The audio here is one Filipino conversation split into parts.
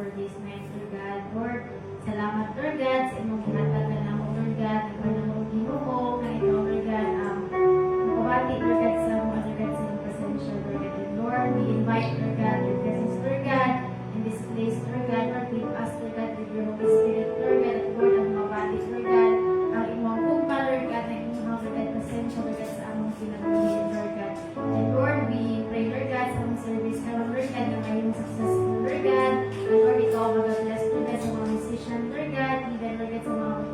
for this night, Lord God. Lord, salamat, Lord God, sa imong ginhatag na namo, Lord God, ang panamong Ginoo, na ito, Lord God, mabati, Lord God, sa mga Lord God, sa imong pasensya, Lord God. And Lord, we invite, Lord God, your presence, Lord God, in this place, Lord God. Lord, with us, Lord God, with your Holy Spirit, Lord God, at Lord, ang mabati, Lord God, ang imong ugma, Lord God, na imong Lord God, pasensya, Lord God, sa among kinabuhi, Lord God. And Lord, we pray, Lord God, sa among service karon, Lord God, na mayroong successful, Lord God. And Lord, ikaw mag-bless, Lord God, sa mga musician, Lord God, even, Lord God, sa mga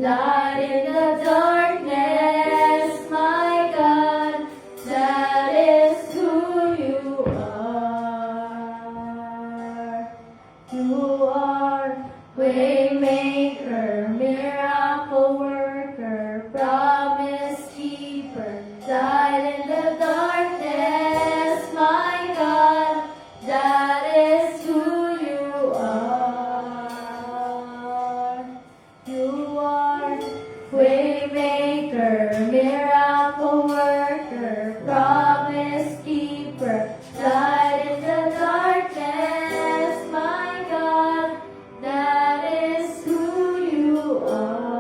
Light in the darkness, my God, that is who you are. You are Waymaker, miracle worker, promise keeper, light in the darkness, my God, that is who you are. You are Waymaker, miracle worker, promise keeper, light in the darkness, my God, that is who you are.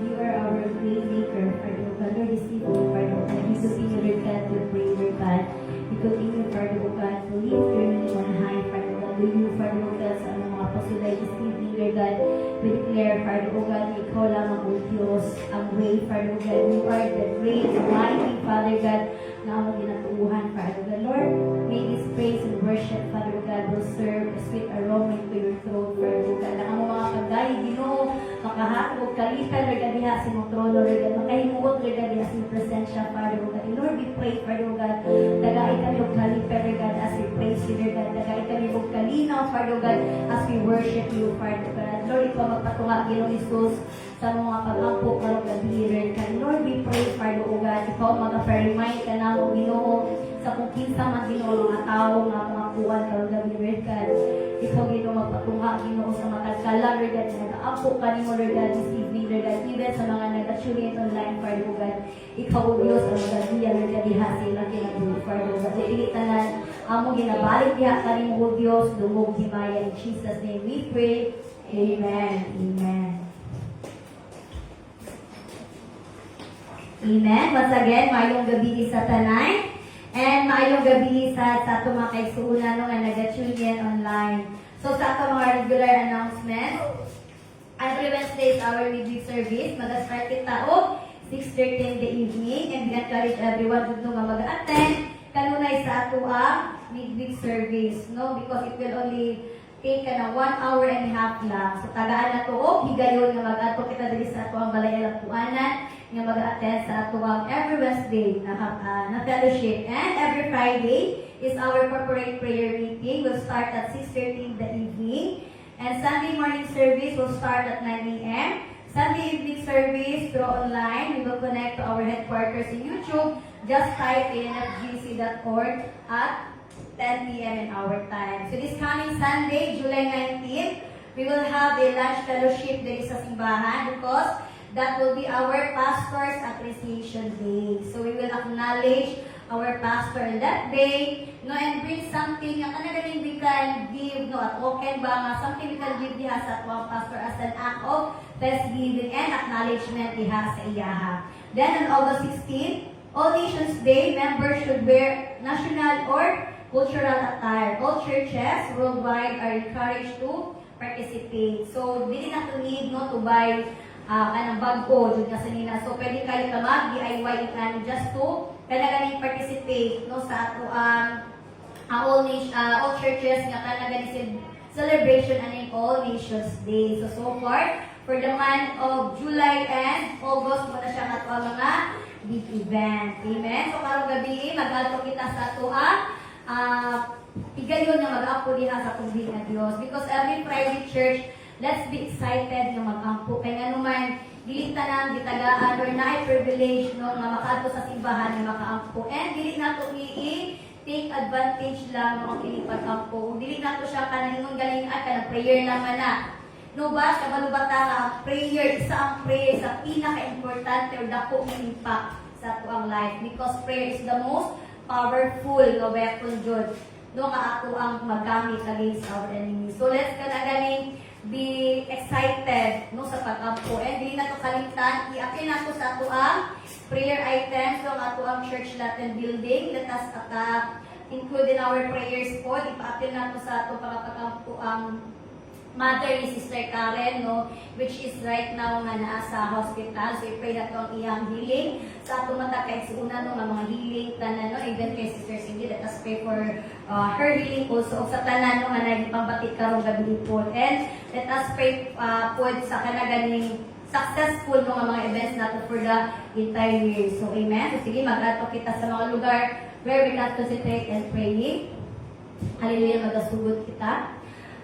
You are our Waymaker, Father God. Lord, this evening, Father God, we continue, Lord God, to pray, Lord God. We continue, Father God, to lift your name on high, Father God. Do you, Father God, sa aming mga pasulay this evening, Lord God. We declare, Father God, na ikaw lamang, O Diyos, ang way, Father God. You are the great, mighty, Father God, na among ginatuuhan, Father God. Lord, may this praise and worship, Father God, will serve a sweet aroma into your throne, Father God. Na ang mga kagay, Ginoo, makahatog, kalitan, Lord God, diha sa imong trono, Lord God. Makahimuot, Lord God, diha sa imong presensya, Father God. And Lord, we pray, Father God, dagay kami og kalitan, Lord God, as we praise you, Lord God. Dagay kami og kalinaw, Father God, as we worship you, Father God. Lord, ikaw magpatunga, Ginoong Isus, sa mga pag-ampo, karong gabi, Lord God. Lord, we pray, Father God, ikaw mag-remind ka na mo, Ginoo, sa kung kinsa man, Ginoo, mga tao, mga kuwan, karong gabi, Lord God. Ikaw, Ginoo, magpatunga, Ginoo, sa matagkala, Lord God, nag-aampo ka ni mo, Lord God, this evening, Lord God, even sa mga nag-tune online, Father God. Ikaw, O Diyos, ang magabiya, Lord God, diha sila kinabuhi, Father God. Iliitanan, amo ginabalik diha ka ni mo, O Diyos, dumog himaya. In Jesus' name we pray. Amen. Amen. Amen. Once again, maayong gabi sa tanay. And maayong gabi sa ato mga kaigsuunan nga nag-tune in online. So sa ato mga regular announcement, every Wednesday is our midweek service. Mag-start kita o 6:30 in the evening. And we encourage everyone to nga mag-attend kanunay sa ato ang midweek service. No? Because it will only take ka na 1 hour and a half lang. So tagaan na to o higayon nga mag-ato kita dali sa ato ang balay alampuanan nga mag-attend sa ato ang every Wednesday na fellowship. And every Friday is our corporate prayer meeting. We'll start at 6:30 in the evening. And Sunday morning service will start at 9 a.m. Sunday evening service through online. We will connect to our headquarters in YouTube. Just type in fgc.org at 10 p.m. in our time. So this coming Sunday, July 19th, we will have a lunch fellowship there sa simbahan because that will be our Pastor's Appreciation Day. So we will acknowledge our pastor on that day, no, and bring something na kanagaling we can give, no, at okay ba nga, something we can give diha sa atong pastor as an act of thanksgiving and acknowledgement diha sa iyaha. Then on August 16, All Nations Day, members should wear national or cultural attire. All churches worldwide are encouraged to participate. So, dili na to need no, to buy kanang bago, jud kasi nila. So, pwede kayo ka mag-DIY and just to kanagaling participate no, sa ato all churches nga kanagaling celebration and All Nations Day. So far, for the month of July and August, muna siya ato ang mga big event. Amen? So, karong gabi, mag-alto kita sa ato higayon nga mag-ampo diha sa tubig na Dios. Because every Friday church, let's be excited nga mag-ampo. Kaya nga naman, dili tanang gitagaan or na privilege no, nga makaadto sa simbahan nga makaampo. And dili nato i-take advantage lang ng kilipag-ampo. Dili nato siya kanang galing at kanang prayer naman na. No ba, sa balubata nga ang prayer, isa ang prayer sa pinaka-importante o dako ng impact sa ato ang life. Because prayer is the most powerful no weapon jud no nga ato ang magamit against our enemy. So let's galing be excited no sa pag-ampo. And dili na to kalimtan, i-apply na to sa ato ang prayer items no ato ang church Latin building. Let us include in our prayers po, ipa-apply na to sa ato pag-ampo ang mother ni Sister Karen, no, which is right now nga naa sa hospital. So, i-pray na to ang iyang healing. Sa atong mata, kahit si una no, nga mga healing, tanan, no, even kay Sister Cindy, let us pray for her healing also. O sa tanan, no, nga naging pambatik karong gabi po. And let us pray po sa kanaganing successful no, nga mga events nato for the entire year. So, amen. So, sige, mag-ato kita sa mga lugar where we can concentrate and praying. Hallelujah, magasugod kita.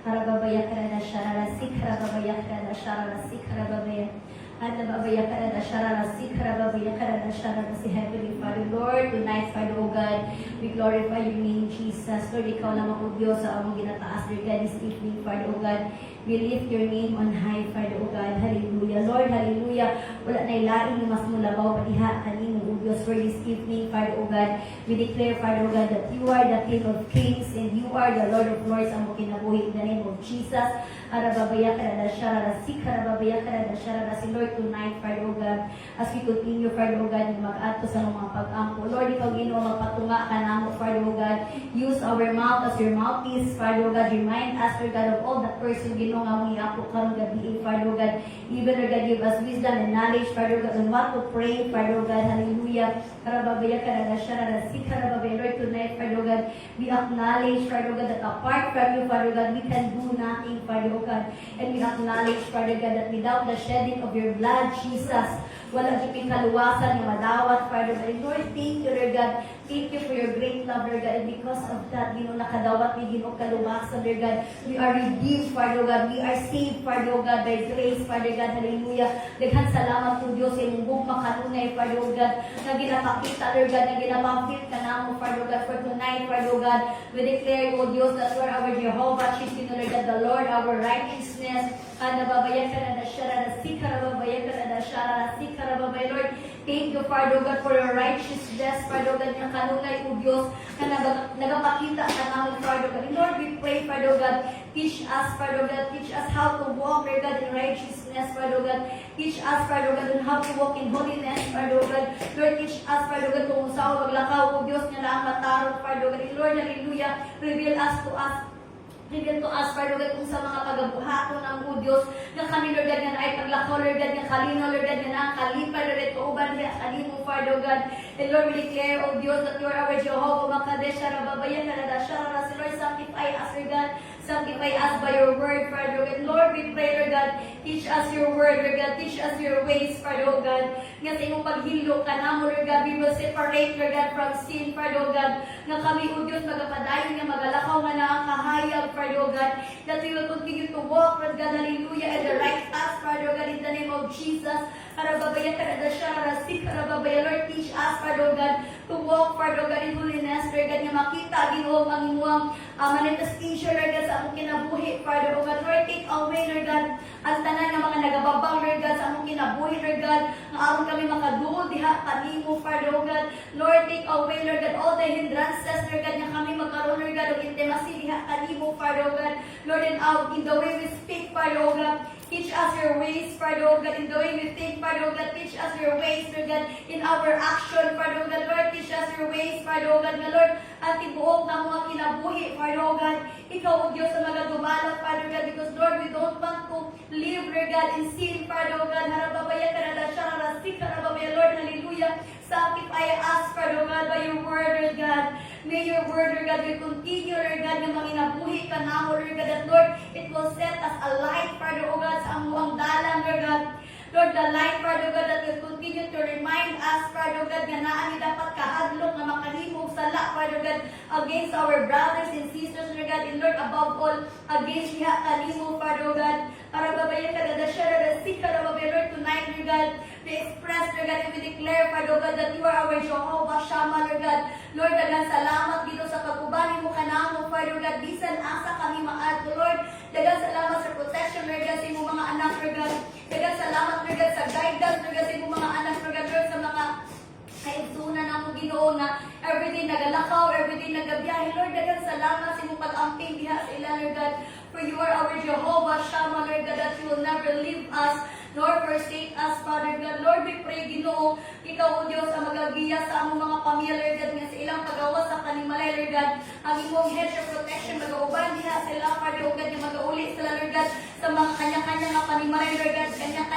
Harababaya karada sharara sik harababaya karada sharara sik harababaya harababaya karada sharara sik harababaya karada sharara si Heavenly Father. Lord, tonight, Father, O God, we glorify your name, Jesus. Lord, ikaw lamang o Diyos sa among ginataas, Lord God, this evening, Father, O God. We lift your name on high, Father, O God. Hallelujah. Lord, hallelujah. Wala na ilaing mas mulabaw padiha kanimo, O Diyos, for this evening, Father, O God. We declare, Father, O God, that you are the King of Kings and you are the Lord of Lords. Ang kinabuhi in the name of Jesus. Arababaya karada sharara sik harababaya karada sharara si Lord tonight, Father, O God. As we continue, Father, O God, mag-ato sa mga pag-ampo. Lord, ikaw Ginoo magpatunga ka namo, Father, O God. Use our mouth as your mouthpiece, Father, O God. Remind us, Lord God, of all the person Ginoo nga mong iapo karong gabi, Father, O God. Even, Lord God, give us wisdom and knowledge, Father, O God, on what to pray, Father, O God. Hallelujah. Karababaya karada sharara sik harababaya. Lord, tonight, Father, O God, we acknowledge, Father, O God, that apart from you, Father, O God, we can do nothing, Father, O God. And we acknowledge, Father God, that without the shedding of your blood, Jesus, walang iping kaluwasan yung madawat, Father God. And Lord, thank you, Lord God. Thank you for your great love, Lord God. And because of that, Ginoo, nakadawat ni Ginoo kaluwasan, Lord God. We are redeemed, Father God. We are saved, Father God, by grace, Father God. Hallelujah. Daghan salamat po Diyos sa imong buong makanunay, Father God. Na ginapakita, Lord God, na ginapakit ka namo, Father God, for tonight, Father God. We declare, O Diyos, that you are our Jehovah, Chief, Lord God, the Lord, our righteousness. Nababayan ka na sharara sikara babayan ka na sharara sikara babay. Lord, thank you, Father God, for your righteousness, Father God, na kanunay, O Diyos, na nagapakita ka namin, Father God. And Lord, we pray, Father God, teach us, Father God, teach us how to walk, Father God, in righteousness, Father God. Teach us, Father God, on how to walk in holiness, Father God. Lord, teach us, Father God, kung saan maglakaw, O Diyos, na lang matarong, Father God. And Lord, hallelujah, reveal to us, Father God, kung sa mga pagabuhaton ng O Diyos, na kami, Lord God, na ay paglakaw, Lord God, na kalino, Lord God, na kalipay, Lord God, kauban, kalimo, Father God. And Lord, we declare, O Diyos, that you are our Jehovah, Makadesh, Rababayan, Naradashara, Lord, sanctify us, Lord God. Sanctify us by your word, Father God. Lord, we pray, Lord God, teach us your word, Lord God. Teach us your ways, Father God. Nga sa imong paghilo ka na mo, Lord God, we will separate, Lord God, from sin, Father God. Nga kami, O Diyos, magapadayon nga magalakaw nga na ang kahayag, Father God. That we will continue to walk, Lord God, hallelujah, and the right path, Father God, in the name of Jesus. Karababaya, karadashara, sik, karababaya. Lord, teach us, Father God, to walk, Father God, in holiness, Lord God, nga makita, Ginoo, ang imuang manifestation, Lord God, sa among kinabuhi, Father God. Lord, take away, Lord God, ang tanan ng mga nagababang, Lord God, sa among kinabuhi, Lord God, nga aron kami makaduol diha kanimo, Father God. Lord, take away, Lord God, all the hindrances, Lord God, nga kami magkaroon, Lord God, of intimacy diha kanimo, Father God. Lord, and out in the way we speak, Father God. Teach us your ways, Father God, in the way we think, Father God. Teach us your ways, Lord God, in our action, Father God. Lord, teach us your ways, Father God. Na Lord, ang tibuok ng mga kinabuhi, Father God. Ikaw, O Diyos, ang magadumalat, Father God, because Lord, we don't want to live, Lord God, in sin, Father God. Harababaya, karadashara, sik, harababaya, Lord, hallelujah. Sanctify us, Father God, by your word, Lord God. May your word, Lord God, will continue, Lord God, yung mga inabuhi ka na mo, Lord God, that Lord, it will set us a light, Father God, sa amuang dalan, Lord God. Lord, the light, Father God, that will continue to remind us, Father God, nga naan dapat kahadlok na makalihog sala, Father God, against our brothers and sisters, Lord God, and Lord, above all, against niya kanimo, Father God. Para babayan ka na siya, Lord, tonight, Lord God, we express, Lord God, and we declare, Father God, that you are our Jehovah Shammah, Lord God. Lord, dagang salamat dito sa pagkubanin mo kanamo, Father God, bisan asa kami maato, Lord. Dagang salamat sa protection, Lord God, sa imong mga anak, Lord God. Dagang salamat, Lord God, sa guidance, Lord God, sa imong mga anak, Lord God, Lord, sa mga kaigsunan na mo Ginoo na everyday nagalakaw, everyday nagabiyahe, Lord, dagang salamat sa imong pag-amping diha sa ila, Lord God. For you are our Jehovah Shammah, Lord God, that you will never leave us nor forsake us, Father God. Lord, we pray, Ginoo, ikaw, O Diyos, ang magagiya sa among mga pamilya, Lord God, nga sa ilang pagawa sa kanimalay, Lord God. Ang imong hedge of protection, mag-auban diha sila, Father God, nga mag-auli sila, Lord God,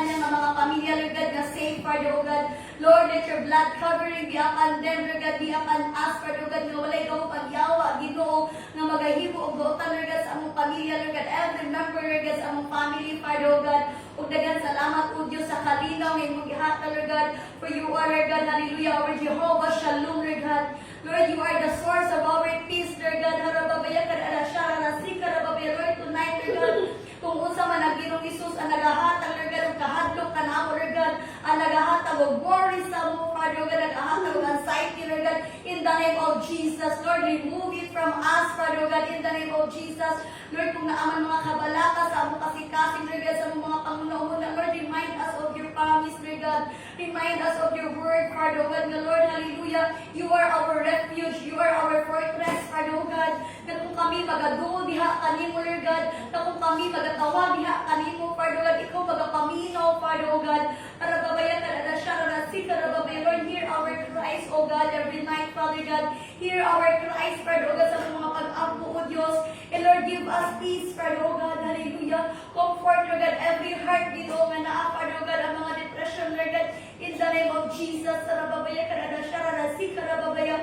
kanyang mga pamilya, Lord God, na safe, Father, O God. Lord, let your blood covering be upon them, Lord God, be upon us, Father, O God, nga walay ka pagyawa, Ginoo, nga magahimo og buotan, Lord God, sa among pamilya, Lord God, every member, Lord God, sa among family, Father, O God. Ug daghang salamat, O Diyos, sa kalinaw nga imong gihatag, Lord God, for you are, Lord God, hallelujah, our Jehovah Shalom, Lord God. Lord, you are the source of our peace, Lord God. Harababaya kada siya, nasika rababaya, Lord, tonight, Lord God. Kung unsa man ang Ginoong Hesus ang nagahatag, Lord God, og kahadlok kanamo, Lord God, ang nagahatag og worry sa mo, Father, God, nagahatag og anxiety, Lord God, in the name of Jesus, Lord, remove it from us, Father, God, in the name of Jesus. Lord, kung naaman mga kabalaka sa among kasing-kasing, Lord God, sa among mga pangunauna, Lord, remind us of your promise, Lord God. Remind us of your word, Father, God, na Lord, hallelujah, you are our refuge, you are our fortress, Father, God, na kung kami magaduo diha kanimo, Lord God, na kung kami magatawa diha kanimo, Father, God, ikaw magapaminaw, Father, God, para babayan ka na siya, na sika, Lord, hear our cries, O God, every night, Father, God, hear our cries, Father, God, sa mga pag-ampo, O Diyos, and Lord, give us peace, Father, God, hallelujah, comfort, Lord God, every heart, Ginoo, nga naa, Father, God, ang mga depression, Lord God, in the name of Jesus, sarababaya ka na siya, na sika, rababaya,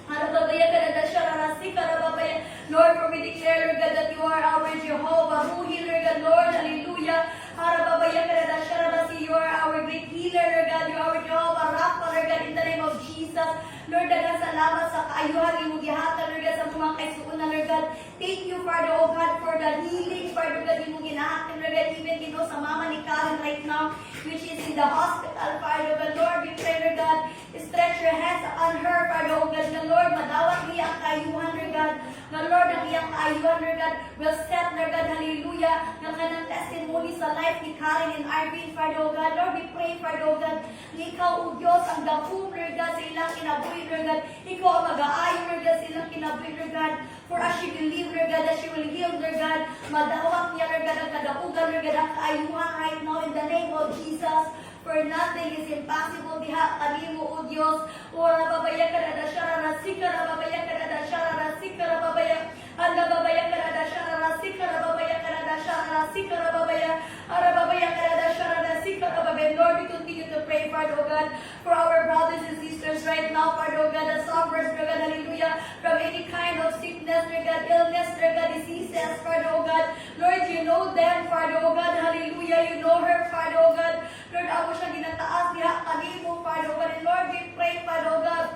harababaya ka na siya, na sika, rababaya, Lord, for we declare, Lord God, that you are our Jehovah, Ruhi, Lord God, Lord, hallelujah, harababaya ka na siya, na si you are our great healer, Lord God, you are our Jehovah, Rapha, Lord God, in the name of Jesus, Lord, daghang salamat sa kaayuhan, imong gihatag, Lord God, sa mga kaisuunan, Lord God, thank you, Father, O God, for the healing, Father, God, imong ginahatag, Lord God, even Ginoo sa mama ni Karen right now, which is in the hospital, Father, God, Lord, we pray, Lord God, stretch your hands on her, Father, O God, na Lord, madawat niya ang kaayuhan, Lord God, na Lord, ang iyang kaayuhan, Lord God, will set, Lord God, hallelujah, ng kanang testimony sa life ni Karen and Arvin, Father, O God, Lord, we pray, Father, O God, na ikaw, O Diyos, ang dakum, Lord God, sa ilang kinabuhi, Lord God, ikaw ang mag-aayo, Lord God, sa ilang kinabuhi, Lord God, for as she believe, Lord God, that she will heal, Lord God, madawat niya, Lord God, ang kadapugan, Lord God, ang kaayuhan right now, in the name of Jesus, for nothing is impossible diha kanimo, O Diyos. O rababaya ka na siya, rasika, rababaya ka na siya, rasika, rababaya, rababaya ka na siya, rasika, rababaya ka na siya, rasika, rababaya, rababaya ka na siya, rasika, rababaya. Lord, we continue to pray, Father, O God, for our brothers and sisters right now, Father, O God, that suffers, Lord God, hallelujah, from any kind of sickness, Lord God, illness, Lord God, diseases, Father, O God. Lord, you know them, Father, O God, hallelujah, you know her, Father, O God. Lord, ako siya ginataas diha kanimo, Father, O God, and Lord, we pray, Father, O God,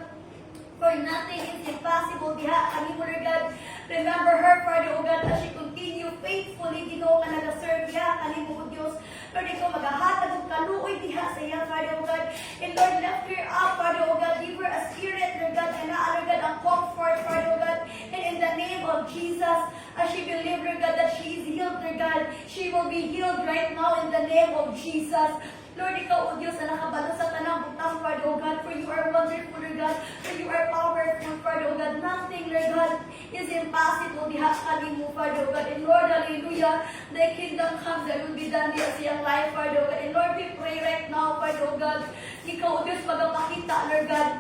for nothing is impossible diha kanimo, Lord God. Remember her, Father, O God, as she continue faithfully, Ginoo, ka nag-serve diha kanimo, O Diyos. Lord, ikaw maghahatag og kaluoy diha sa iya, Father, O God. And Lord, lift her up, Father, O God, give her a spirit, Lord God, and Lord God, ang comfort, Father, O God. And in the name of Jesus, as she believe, Lord God, that she is healed, Lord God, she will be healed right now in the name of Jesus. Lord, ikaw, O Diyos, na nakabalo sa tanang butang, Father, O God, for you are wonderful, Lord God, for you are powerful, Father, O God. Nothing, Lord God, is impossible diha kanimo, Father, O God. And Lord, hallelujah, thy kingdom come, that will be done diha sa iyang life, Father, O God. And Lord, we pray right now, Father, O God, ikaw, O Diyos, magpakita, Lord God,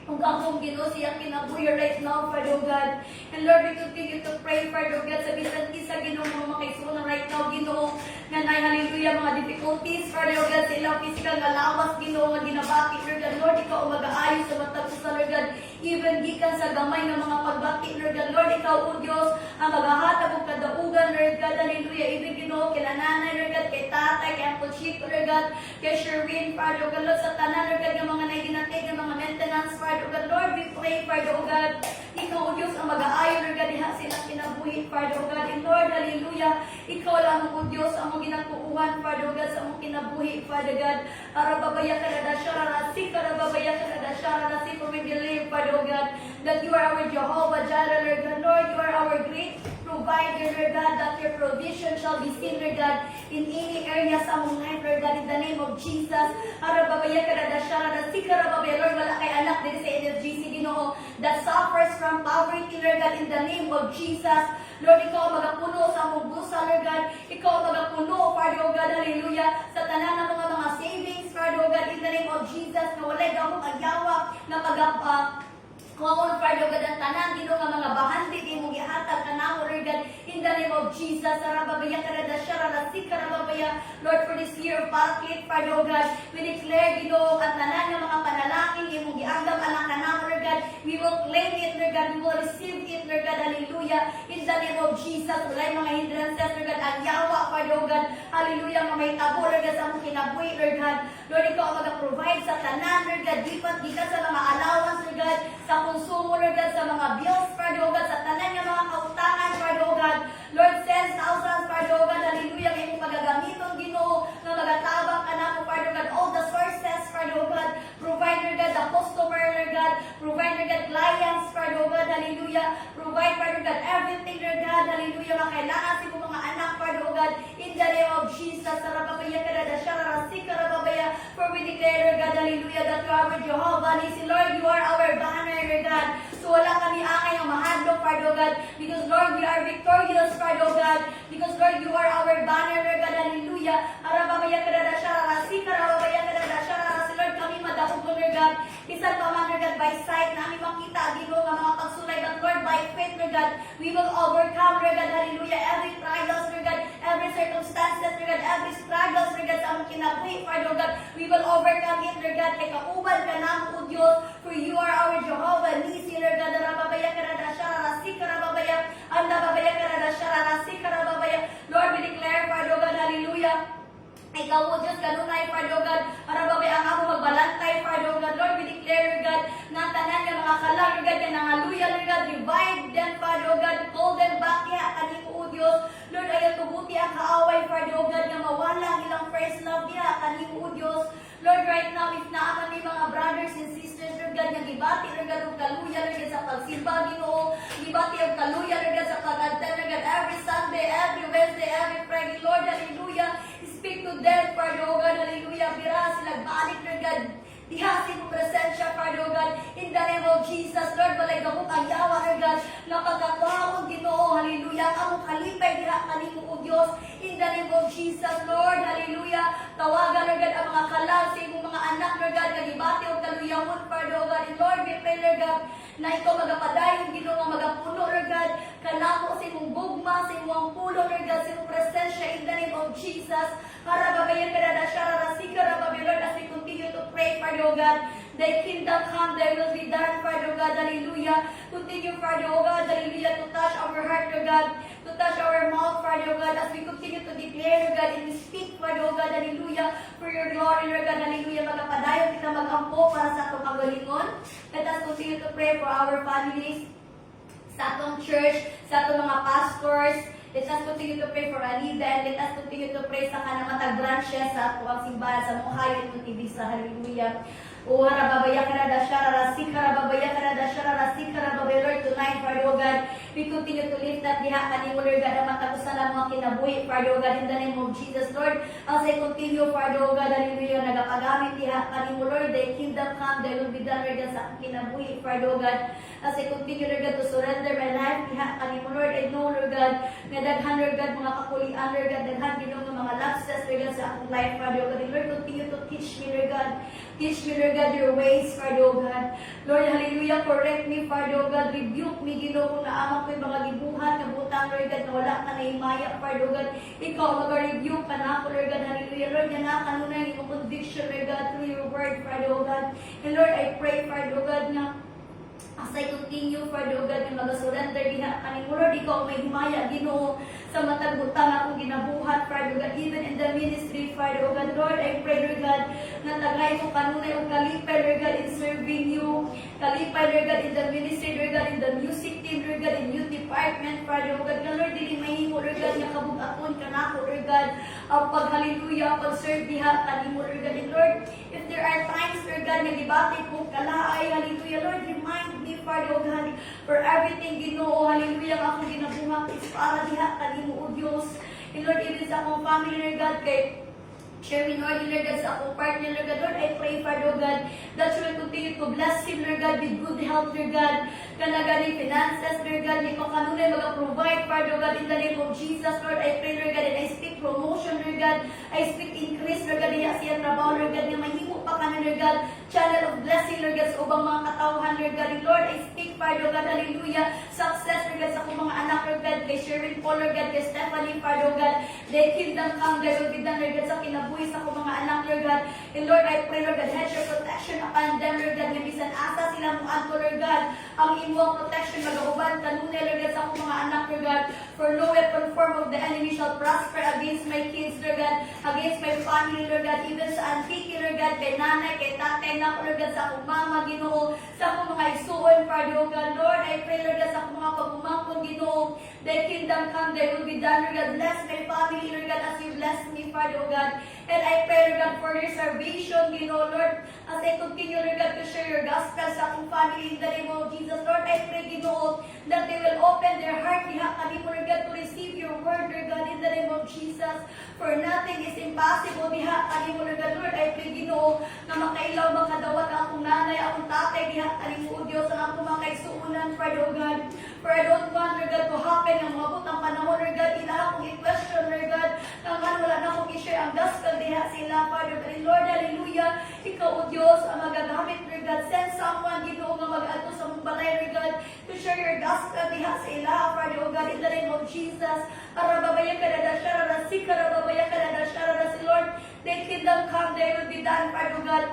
kung akong Ginoo siyang kinabuhi right now, Father God. And Lord, we continue to pray, Father God, sa bisan isa Ginoo mga makaisunan right now, Ginoo, na hallelujah, mga difficulties, Father God, sa ilang physical na lawas, Ginoo, nga ginabati, Lord God. Lord, ikaw ang mag-aayos sa matapos sa Lord God, even gikan sa gamay ng mga pagbati, Lord God. Lord, ikaw, O Diyos, ang maghahatag og kadaugan, Lord God, hallelujah, even Ginoo, kay nanay, Lord God, kay tatay, kay Uncle Chico, Lord God, kay Sherwin, Father God, Lord, sa tanan, Lord God, ng mga naiginatid, ng mga maintenance, Father God. Lord, we pray, Father God, ikaw, O Diyos, ang mag-aayon, Lord God, diha silang kinabuhi, Father God. And Lord, hallelujah, ikaw lang, O Diyos, ang mga ginatuuhan, Father God, sa mga kinabuhi, Father God. Arababaya ka na dasya, karababaya ka na dasya, for we believe, Father God, that you are our Jehovah Jireh, Lord God. Lord, you are our great provider, Lord God, that your provision shall be seen, Lord God, in any area sa mong life, Lord God, in the name of Jesus. Arababaya ka na dasya, karababaya, Lord, wala kay anak din sa NFGC, Ginoo, that suffers from poverty, Lord God, in the name of Jesus. Lord, ikaw ang magapuno sa mong busa, Lord God. Ikaw ang magapuno, Father, O God, hallelujah, sa tanan ng mga savings, Father, O God, in the name of Jesus, na walay gawang agyawa, na kung Father God, ang tanan, Ginoo, nga mga bahandi, di mong ihatag ka na, Lord God, in In the name of Jesus, Sarababaya Karada Sharara Sikarababaya, Lord, for this year of Paraklit, Father, O God, we declare, Ginoo, at tanan ng mga panalangin, imong gianggam anak ka na, Lord God, we will claim it, Lord God, we will receive it, Lord God, hallelujah. In the name of Jesus, wala yung mga hindrances, Lord God, ang yawa, Father, O God, hallelujah, mga may tabo, Lord God, sa mong kinabuhi, Lord God, Lord, ikaw ang mag-provide sa tanan, Lord God, dipat gikan sa mga allowance, Lord God, sa konsumo, Lord God, sa mga bills, Father, O God, sa tanan ng mga kautangan, Father, O God, Lord, sends thousands, Father, O God, hallelujah, may mong magagamiton, Ginoo, na magatabang ka na mo, Father, O God, all the sources, Father, O God, provide, Lord God, the customer, Lord God, provide, Lord God, clients, Father, O God, hallelujah, provide, Father, God, everything, Lord God, hallelujah, mga kailangan sa iyong mga anak, Father, O God, in the name of Jesus, Sarababaya, Karada, Sharara, Sikarababaya, for we declare, Lord God, hallelujah, that you are our Jehovah, Nisi, Lord, you are our banner, Lord God, so wala kami angay ang mahadlok, Father, O God, because, Lord, we are victorious, Father, O God, because, Lord, you are our banner, Lord God, hallelujah, Arababaya, Karada, Sharara, Sikarababaya, Karada, Sharara, si Lord, kami madakog, Lord God, bisan pa man, Lord God, by sight, na aming makita, Ginoo, nga mga pagsulay, but, Lord, by faith, Lord God, we will overcome, Lord God, hallelujah, every trials, Lord God, every circumstances, Lord God, every struggles, Lord God, sa among kinabuhi, Father, God, we will overcome it, Lord God, kay kauban ka na mo, Diyos, for you are our Jehovah, Nisi, Lord God, Arababaya, Karada, Sharara, Sikarababaya, Andababaya, Karada, Sharara, Sikarababaya, Lord, we declare, Father, God, hallelujah, ikaw o Diyos, kanunay, Father God, Arababay, ang ako magbalantay, Father God, Lord, we declare, Lord God, na tanan ng mga kalang, Lord God, ng haluya, Lord God, revive them, Father God, call them back, ya, kanimo o Diyos, Lord, ayaw tubuti ang kaaway, Father God, na mawala ang ilang first love, ya, kanimo o Diyos, Lord, right now, if naaman ni mga brothers and sisters, Lord God, na gibati, Lord God, ang kaluya, Lord God, sa pagsimba, Ginoo, gibati ang kaluya, Lord God, sa pagkanta, Lord God, every Sunday, every Wednesday, every Friday, Lord, hallelujah, speak to them, Father, O God, hallelujah, bira sila balik, Lord God, dihasin mo presensya, Father, O God, in the name of Jesus, Lord, balay ka mong ayawa, Lord God, na pagkakawang Ginoo, hallelujah, ang kalipay diha kanimo, O Diyos, in the name of Jesus, Lord, hallelujah, tawagan, Lord God, ang mga kalang sa imong mga anak, Lord God, nagibati o kaluyamon, Father, O God, and Lord, we pray, Lord God, na ikaw magapadayon, Ginoo, magapuno, Lord God, kanamo sa imong gugma, sa imong pulo, Lord God, sa imong presensya, in the name of Jesus, Harababayan, Karada, Sharara, Sikarababay, Lord, as we continue to pray, Father, O God, thy kingdom come, thy will be done, Father, O God, hallelujah, continue, Father, O God, hallelujah, to touch our heart, O God, to touch our mouth, Father, O God, as we continue to declare, O God, and we speak, Father, O God, hallelujah, for your glory, Lord God, hallelujah, magapadayon kita magampo para sa atong kagalingon. Let us continue to pray for our families, sa atong church, sa atong mga pastors. Let us continue to pray for Alida, and let us continue to pray sa kanamatag branches sa atong simbahan sa Muhayon ng TV sa hallelujah. O harababaya karada sharara sikarababaya karada sharara sikarababaya, Lord, tonight, Father, O God, we continue to lift up diha kanimo, Lord God, ang matapusan ang mga kinabuhi, Father, O God, in the name of Jesus, Lord, as I continue, Father, O God, hallelujah, nagapagamit diha kanimo, Lord, thy kingdom come, thy will be done, Lord God, sa kinabuhi, Father, O God, as I continue, Lord God, to surrender my life diha kanimo, Lord, I know, Lord God, na daghan, Lord God, mga kakulian, Lord God, daghan ginoo nga mga lapses, Lord God, sa akong life, Father, O God, and Lord, continue to teach me, Lord God, teach me, Lord God, your ways, Father, O God. Lord, hallelujah, correct me, Father, O God, rebuke me, Ginoo, kung naamang ko'y mga gibuhat, na butang, Lord God, na wala ka na imaya, Father, O God. Ikaw, mag-rebuke ka na ako, Lord God, hallelujah. Lord, yan na kanunay yung conviction, Lord God, through your word, Father, O God. And Lord, I pray, Father, O God, na as I continue, Father, O God, na mag-surrender diha kanimo, Lord, ikaw may himaya, Ginoo, sa matag butang akong ginabuhat, Father, O God, even in the ministry, Father, O God. Lord, I pray, Lord God, na tagay mo kanunay o kalipay, Lord God, in serving you, kalipay, Lord God, in the ministry, Lord God, in the music team, Lord God, in youth department, Father, O God. Lord, dili mahimo, Lord God, nga kabugaton ka na ako, Lord God, ang pag-hallelujah, pag-serve diha kanimo, Lord God. And Lord, if there are times, Lord God, na gibati ko kalaay, hallelujah, Lord, remind me, Father, O God, for everything, Ginoo, hallelujah, ang akong ginabuhat is para diha kanimo, O Diyos. And Lord, even sa akong family, Lord God, kay Sherwin, Lord, Lord God, sa akong partner, Lord God, Lord, I pray, Father, O God, that you will continue to bless him, Lord God, with good health, Lord God, kanagaling finances, Lord God, ikaw kanunay mag-provide, Father, O God, in the name of Jesus, Lord, I pray, Lord God, and I speak promotion, Lord God, I speak increase, Lord God, niya siya trabaho, Lord God, niya mahimo pa ka na, Lord God, channel of blessing, Lord God, sa ubang mga katawhan, Lord God, and Lord, I speak, Father God, hallelujah. Success, Lord God, sa akong mga anak, Lord God, kay Sherwin Paul, Lord God, kay Stephanie, Father God, thy kingdom come, thy will be done, Lord God, sa kinabuhi sa akong mga anak, Lord God. And Lord, I pray, Lord God, hedge your protection upon them, Lord God, na bisan asa sila mo ato, Lord God, ang imuang protection, mag-auban, kanunay, Lord God, sa akong mga anak, Lord God, for no weapon form of the enemy shall prosper against my kids, Lord God, against my family, Lord God, even sa auntie, Lord God, kay nanay, kay tatay na, Lord God, sa akong mama, Ginoo, sa akong mga isuon, Father God, Lord, I pray, Lord God, sa akong mga pagumangkon, Ginoo, thy kingdom come, thy will be done, Lord God, bless my family, Lord God, as you bless me, Father God, and I pray, Lord God, for your salvation, Ginoo, Lord, as I continue, Lord God, to share your gospel sa akong family in the name of Jesus, Lord, I pray, Ginoo, that they will open their heart, diha kanimo, Lord God, to receive your word, Lord God, in the name of Jesus, for nothing is impossible, diha kanimo, Lord God, Lord, I pray, Ginoo, na makailaw, makadawat ang akong nanay, akong tatay, diha kanimo, O Diyos, ang akong mga kaisuunan, Father God, for I don't want, Lord God, to happen ang mabot ang panahon, Lord God, ila akong i-question, Lord God, ang wala na akong i-share ang gospel, diha sila, Father God, and Lord, hallelujah, ikaw, O Diyos, ang magagamit, Lord God, send someone, Ginoo, nga mag-ato sa mong balay, Lord God, to share your gospel, diha sa ila, Father God, in the name of Jesus, Arababaya kadada sharara, sikarababaya kadada sharara, si Lord, thy kingdom come, thy will be done, Father God,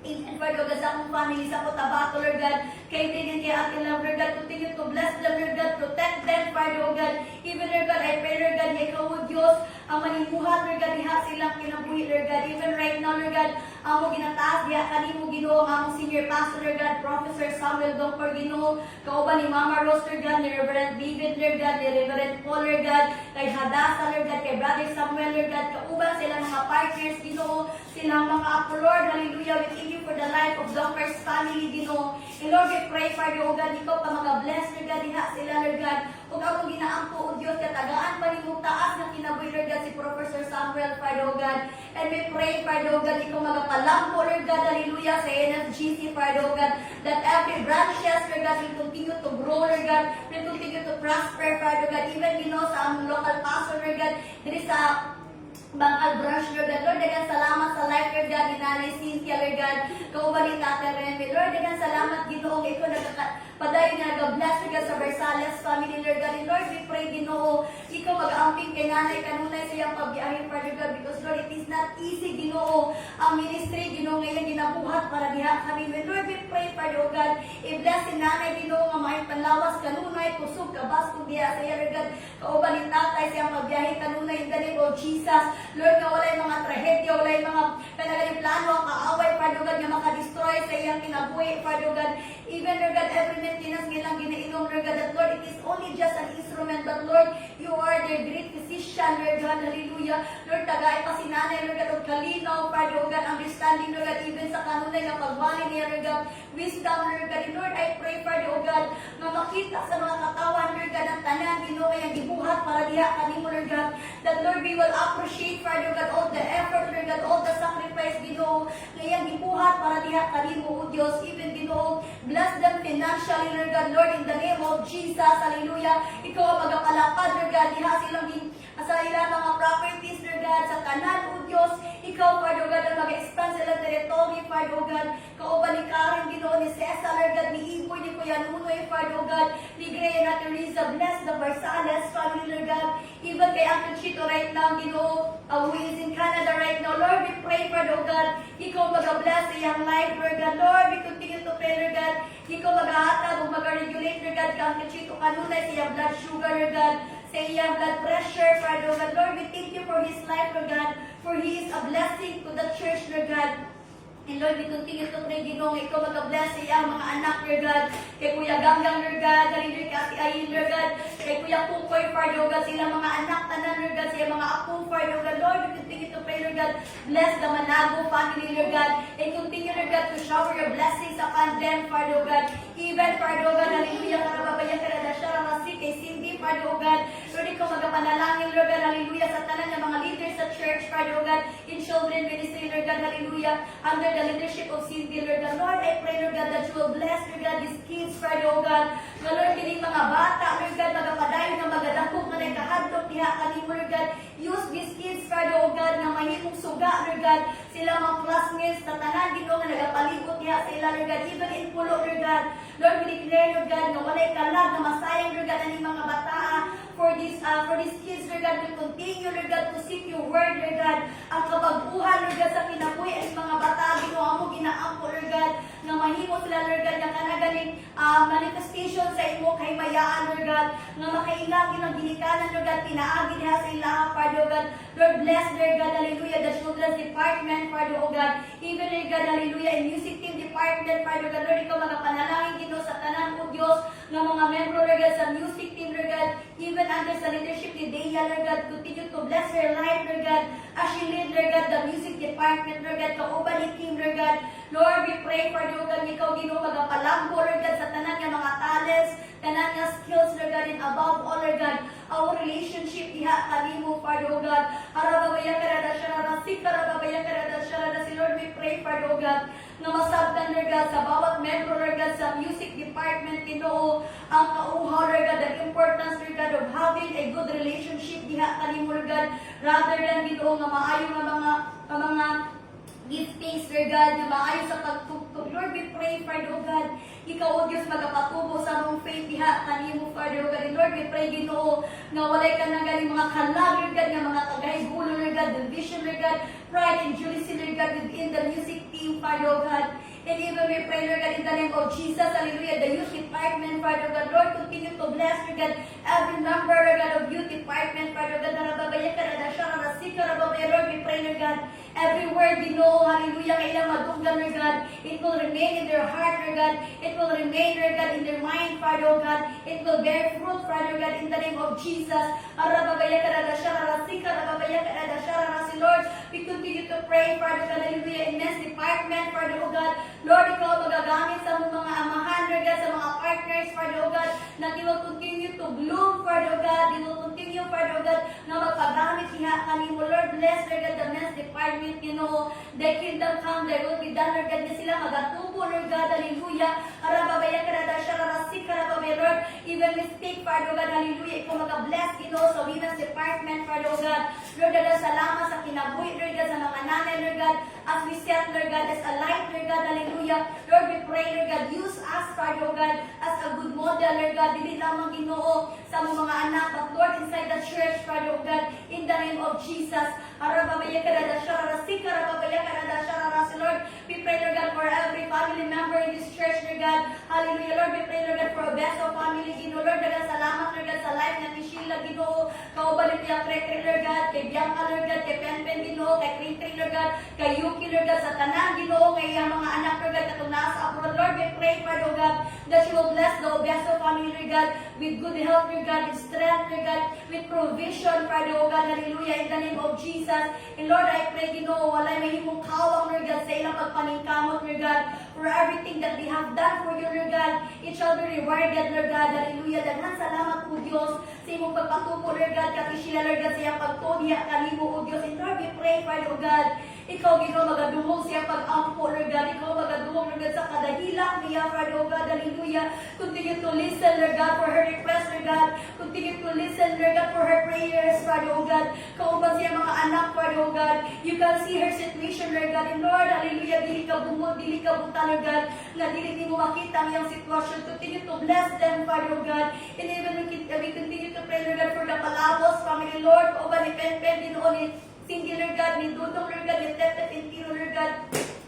and Father God, sa akong family, sa akong tabato, Lord God, kay Tingin, kay akin lang, Lord God, continue to bless them, Lord God, protect them, Father God, even, Lord God, I pray, Lord God, na ikaw, O Diyos, ang manimuhat, Lord God, diha silang kinabuhi, Lord God, even right now, Lord God, ang mo ginataas, diha kanimo, Ginoo, ang among senior pastor, Lord God, Professor Samuel Dr. Ginoo, kauban ni Mama Rose, Lord God, ni Reverend David, Lord God, ni Reverend Paul, Lord God, kay Hadassah, Lord God, kay Brother Samuel, Lord God, kauban sila mga partners, Ginoo, silang mga apo, Lord, hallelujah, we thank you for the life of Doctor's family, Ginoo, and Lord, we pray, Father, O God, ikaw pa mga bless, Lord God, diha sila, Lord God, o akong ginaampo, O Diyos, katagaan pa rin mong taas ng kinabuhi, Lord God, si Professor Samuel, Father, O God, and we pray, Father, O God, ikaw magapalampo, Lord God, hallelujah, sa NFGC, Father, O God, that every branches, Lord God, will continue to grow, Lord God, will continue to prosper, Father, God, even, Ginoo, sa among local pastor, Lord God, diri sa Bangal Branch, Lord God. Lord, dagan salamat sa life, Lord God, ni Nanay Cynthia, Lord God. Kauban ni Tate Remy. Lord, dagan salamat, Ginoo, ikaw nagpadayon nga nag-bless, Lord God, sa Versales family, Lord God. And Lord, we pray, Ginoo, ikaw mag-aamping kay Nanay kanunay sa iyang pagbiyahe, Father God, because Lord, it is not easy, Ginoo, ang ministry, Ginoo, ngayon ginabuhat para diha kami. And Lord, we pray, Father God, i-bless si Nanay, Ginoo, nga may panlawas kanunay, kusog, kabas, kung diha sa iya, Lord God, kauban ni Tatay sa iyang pagbiyahe kanunay, in the name of Jesus. Lord, na walay mga trahedya, walay mga kanagaling plano, ang kaaway, Father God, nga makadestroy sa iyang kinabuhi, Father God. Even, Lord God, every maintenance nilang ginainom, Lord God, that Lord, it is only just an instrument, but Lord, you are their great physician, Lord God, hallelujah. Lord, tagay pa si Nanay, Lord God, o kalinaw, Father God, understanding, Lord God, even sa kanunay na pagwali niya, Lord God, wisdom, Lord God. And Lord, I pray, Father, O God, na makita sa mga katawan, Lord God, ang tanan, Ginoo, ay ang gibuhat para diha kanimo, Lord God, that Lord, we will appreciate, Father God, all the effort, Lord God, all the sacrifice, Ginoo, na iyang gibuhat para diha kanimo, O Diyos, even, Ginoo, bless them financially, Lord God, Lord, in the name of Jesus, hallelujah. Ikaw ang magapalapad, Lord God, diha silang sa ilang mga properties, Lord God, sa kanan, O Diyos, ikaw, Father God, ang mag-expand sa ilang territory, Father God, kauban ni Karen, Ginoo, ni Cesar, Lord God, ni Iboy, ni Kuya Nunoy, Father God, ni Gray, na Teresa, bless the Barsales family, Lord God, even kay Uncle Chito right now, Ginoo, who is in Canada right now, Lord, we pray, Father God, ikaw mag-bless sa iyang life, Lord God, Lord, we continue to pray, Lord God, ikaw mag-ahatag o mag-regulate, Lord God, kay Uncle Chito, kanunay sa iyang blood sugar, Lord God, sa iyang blood pressure, Father God, Lord, we thank you for his life, Lord God, for he is a blessing to the church, Lord God. And Lord, we continue to pray, Ginoo, ikaw mag-bless sa iyang mga anak, Lord God, kay Kuya Ganggang, Lord God, hallelujah, kay Ate Ayin, Lord God, kay Kuya Kukoy, Father God, sila mga anak, tanan, Lord God, sila mga apong, Father God, Lord, we continue to pray, Lord God, bless the Manago family, Lord God, and continue, Lord God, to shower your blessings upon them, Father God, even, Father God, hallelujah, karababayan, karadasya, ramasi, kay Cindy, Father God, Lord, ikaw magapanalangin, Lord God, hallelujah, sa tanan ng mga leaders sa church, Father God, in children ministry, Lord God, hallelujah, under the leadership of Cindy, Lord God. Lord, I pray, Lord God, that you will bless, Lord God, these kids, Father, oh God. Lord, kining mga bata, Lord God, magapadayon na magadakong na kahadlok diha kanimo, Lord God. Use these kids, Father, oh God, na mahimong suga, Lord God, sila mga classmates, na tanan, Ginoo, nga nagapalibot niya sa ila, Lord God, even in pulo, Lord God. Lord, we declare, Lord God, na walay kalag, na masayang, Lord God, ang mga bataa, for these kids, Lord God, will continue, Lord God, to seek your word, Lord God, ang kabaguhan, Lord God, sa kinabuhi, ang mga bata, Ginoo, mo ginaampo, Lord God, na mahimo sila, Lord God, na kanagaling manifestation sa imo kay mayaan, Lord God, nga makailang ilang ginikanan, Lord God, pinaagi niya sa ilang, Father, oh God. Lord, bless, Lord God, hallelujah, the children's department, Father, oh God, even, Lord God, hallelujah, in music team department, Father, God, Lord, ikaw magapanalangin, Ginoo, sa tanan, O Diyos, ng mga membro, Lord God, sa music team, Lord God, even under sa leadership ni Deya, Lord God, continue to bless her life, Lord God, as she lead, Lord God, the music department, Lord God, kauban ni Kim, Lord God. Lord, we pray for you, God, ikaw, Ginoo, magapalambo, Lord God, sa tanan nga mga talents, tanan nga skills, Lord God, and above all, Lord God, our relationship, diha, kanimo, Father, oh God, harababaya karada syarada, sikarababaya karada syarada, si Lord, we pray, Father, oh God, na masabtan, Lord God, sa bawat member, Lord God, sa music department, Ginoo, ang kauhaw, Lord God, the importance, Lord God, of having a good relationship, diha, kanimo, Lord God, rather than, Ginoo, nga maayo nga mga giftings, Lord God, na maayo sa pagtugtog. Lord, we pray, Father, oh God, ikaw, O Diyos, magapatubo sa mong faith, diha, kanimo, Father, oh God. And Lord, we pray, Ginoo, na walay ka na galing mga kalag, Lord God, nga mga kagahay-gulo, Lord God, division, Lord God, pride and jealousy, Lord God, within the music team, Father, oh God. And even we pray, Lord God, in the name of Jesus, hallelujah, the youth department, Father God, Lord, continue to bless, Lord God, every member, Lord God, of youth department, Father God, narababaya ka na siya, narasika, narababaya, Lord, we pray, Lord God, every word, Ginoo, hallelujah, kailang madunggan, Lord God, it will remain in their heart, Lord God, it will remain, Lord God, in their mind, Father, oh God, it will bear fruit, Father God, in the name of Jesus, narababaya ka na siya, narasika, narababaya ka na siya, narasi, Lord, we continue to pray, Father God, hallelujah, in this department, Father, oh God, Lord, ikaw magagamit sa mga amahan, Lord God, sa mga partners, Father, oh God, na they will continue to bloom, Father, oh God, they will continue, Father, oh God, na magpagamit siya kanimo, Lord, bless, Lord God, the men's department, you know, thy kingdom come, thy will be done, Lord God, na sila magatubo, Lord God, hallelujah, harababaya karada siya, rarasik, harababaya, Lord, even mistake, Father, oh God, hallelujah, ikaw magabless, you know, sa women's department, Father, oh God, Lord God, salamat sa kinabuhi, Lord God, sa mga nanay, Lord God, as we set, Lord God, as a light, Lord God, hallelujah, Lord, we pray, Lord God, use us, Father, oh God, as a good model, Lord God, dili lamang Ginoo sa mga anak, but Lord, inside the church, Father, oh God, in the name of Jesus, harababaya karada siya, rarasik, harababaya karada siya, rarasi, Lord, we pray, Lord God, for every family member in this church, Lord God, hallelujah, Lord, we pray, Lord God, for a best of family, Ginoo, Lord, dagang salamat, Lord God, sa life na ni Sheila, Ginoo, kaubalit niya, Krekre, Lord God, kay Bianca, Lord God, kay Penpen, Ginoo, kay Kretri, Lord God, kay Yuki, Lord God, sa tanan, Ginoo, kay mga anak, Lord God, katong nasa abroad, Lord, we pray, Father, oh God, that you will bless the Obeso family, Lord God, with good health, Lord God, with strength, Lord God, with provision, Father, oh God, hallelujah, in the name of Jesus. And Lord, I pray, Ginoo, walay mahimong kawang, Lord God, sa ilang pagpaningkamot, Lord God, for everything that they have done for you, Lord God, it shall be rewarded, Lord God, hallelujah. Daghan salamat po, Diyos, sa imong pagpatupo, Lord God, kakisila, Lord God, sa iyang pagtuniya, kanimo, O Diyos. And Lord, we pray, Father, oh God, ikaw, Ginoo, magadumog siya pag-ampo, Lord God, ikaw magadumog, Lord God, sa kadahilak niya, Father, oh God, hallelujah. Continue to listen, Lord God, for her request, Lord God. Continue to listen, Lord God, for her prayers, Father, oh God. Kauban siya mga anak, Father, oh God. You can see her situation, Lord God. And Lord, hallelujah, dili ka bumod, dili ka buta, Lord God, na dili mo makita ang iyang sitwasyon. Continue to bless them, Father, oh God. And even we continue to pray, Lord God, for the Palabos family, Lord, kauban ni Penpen, Ginoo, ni Cindy, Lord God, ni Dudong, Lord God, ni Tete, Pintiro, Lord God.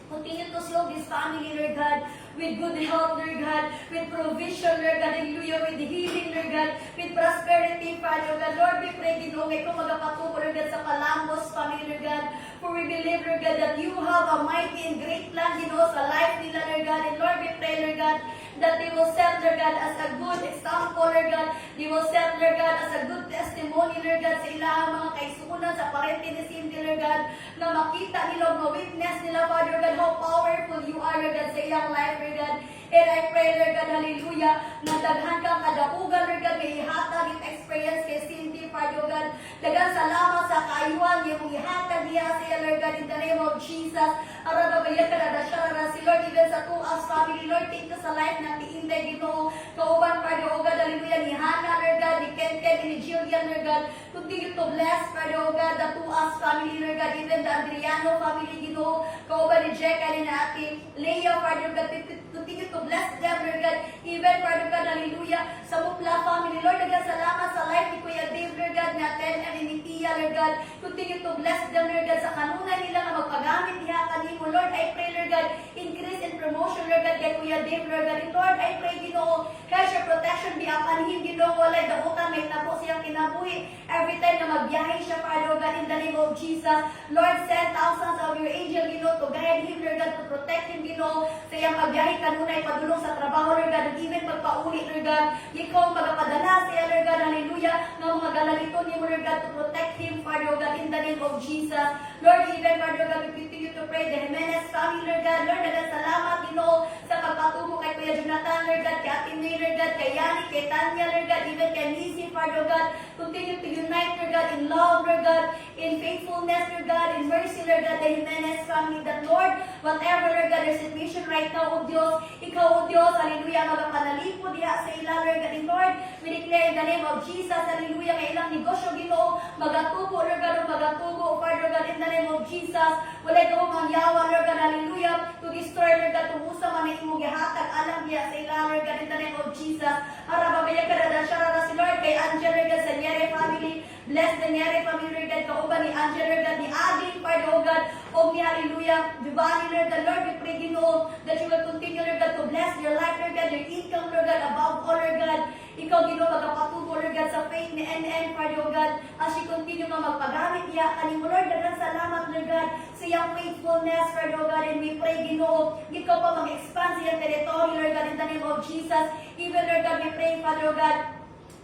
Continue to slow this family, Lord God, with good health, Lord God, with provision, Lord God, hallelujah, with healing, Lord God, with prosperity, Father God. Lord, we pray, Ginoo, ngayon kung magapatubo, Lord God, sa Palambos family, Lord God, for we believe, Lord God, that you have a mighty and great plan, Ginoo, sa life nila, Lord God. And Lord, we pray, Lord God, that they will set, Lord God, as a good example, Lord God. They will set, Lord God, as a good testimony, Lord God, sa ilang mga kaisunan, sa parente ni Cindy, Lord God, na makita nila, ma-witness nila, Father God, how powerful you are, Lord God, sa ilang life, Lord God. And I pray, Lord God, hallelujah, na daghan kang kadaugan, Lord God, may hatag yung experience kay Cindy, Father God. Daghang salamat sa kaya kaayuhan, yung ihatag niya siya, Lord God, in the name of Jesus. Arababayan ka na siya, si Lord, even sa 2 family, Lord, thank you sa life ng tiinday, Ginoo. Kauban, Father, O God, hallelujah, ni Hannah, Lord God, ni Ken, ni Jillian, Lord God. Continue to bless, Father, O God, the 2 family, Lord God, even the Adriano family, Ginoo. Kauban ni Jeka, ni na ate Leah, Father, God, continue to bless them, Lord God. Even, Father God, hallelujah, sa Mupla family, Lord, salamat sa life ni Kuya Dave, Lord God, ni Aten, and ni Tia, Lord God. Continue to bless them, Lord God, sa kanunay nila na magpagamit niya kanimo, Lord. I pray, Lord God, increase in promotion, Lord God, kay Kuya Dave, Lord God. And Lord, I pray, Ginoo, hedge your protection be upon him, Ginoo, walay daotan, may tapo siyang kinabuhi. Every time na magbiyahe siya, Father God, in the name of Jesus, Lord, send thousands of your angel, Ginoo, to guide him, Lord God, to protect him, Ginoo, sa iyang pagbiyahe kanunay, padulong sa trabaho, Lord God, and even pagpauwi, Lord God, ikaw magapadala siya, Lord God, hallelujah, ng mga galalito niyo, Lord God, to protect him, Father God, in the name of Jesus. Lord, even, Father God, we continue to pray the Jimenez family, Lord God, Lord, salamat, Ginoo, sa pagpatubo kay Kuya Jonathan, Lord God, kay Ate May, Lord God, kay Yani, kay Tanya, Lord God, even kay Nisi, Father God, continue to unite, Lord God, in love, Lord God, in faithfulness, Lord God, in mercy, Lord God, the Jimenez family, that Lord, whatever, Lord God, their situation right now, O Diyos, ikaw, O Diyos, hallelujah, magapanalipo diha sa ila, Lord God, and Lord, we declare in the name of Jesus, hallelujah, may ilang negosyo, Ginoo, magatubo, Lord God, magatubo, Father God, in the name of Jesus, walay ka mangyawa, Lord God, hallelujah, to destroy, Lord God, tumusa man ang imong gihatag, alam diha sa ila, Lord God, in the name of Jesus, arababaya ka na siya, si Lord, kay Angel, Lord God, sa Nyere family, bless the Nyere family, Lord God, kauban ni Angel, Lord God, ni Ading, Father, O God, o ni hallelujah, Giovanni, Lord God, Lord, we pray, Ginoo, that you will continue, Lord God, to bless your life, Lord God, your income, Lord God, above all, Lord God, ikaw, Ginoo, magpapatubo, Lord God, sa faith ni NN, Father, O God, as she continue na magpagamit niya, kanimo, Lord, daghang salamat, Lord God, sa iyang faithfulness, Father, O God, and we pray, Ginoo, ikaw pa mag-expand sa iyang territory, Lord God, in the name of Jesus, even, Lord God, we pray, Father, O God,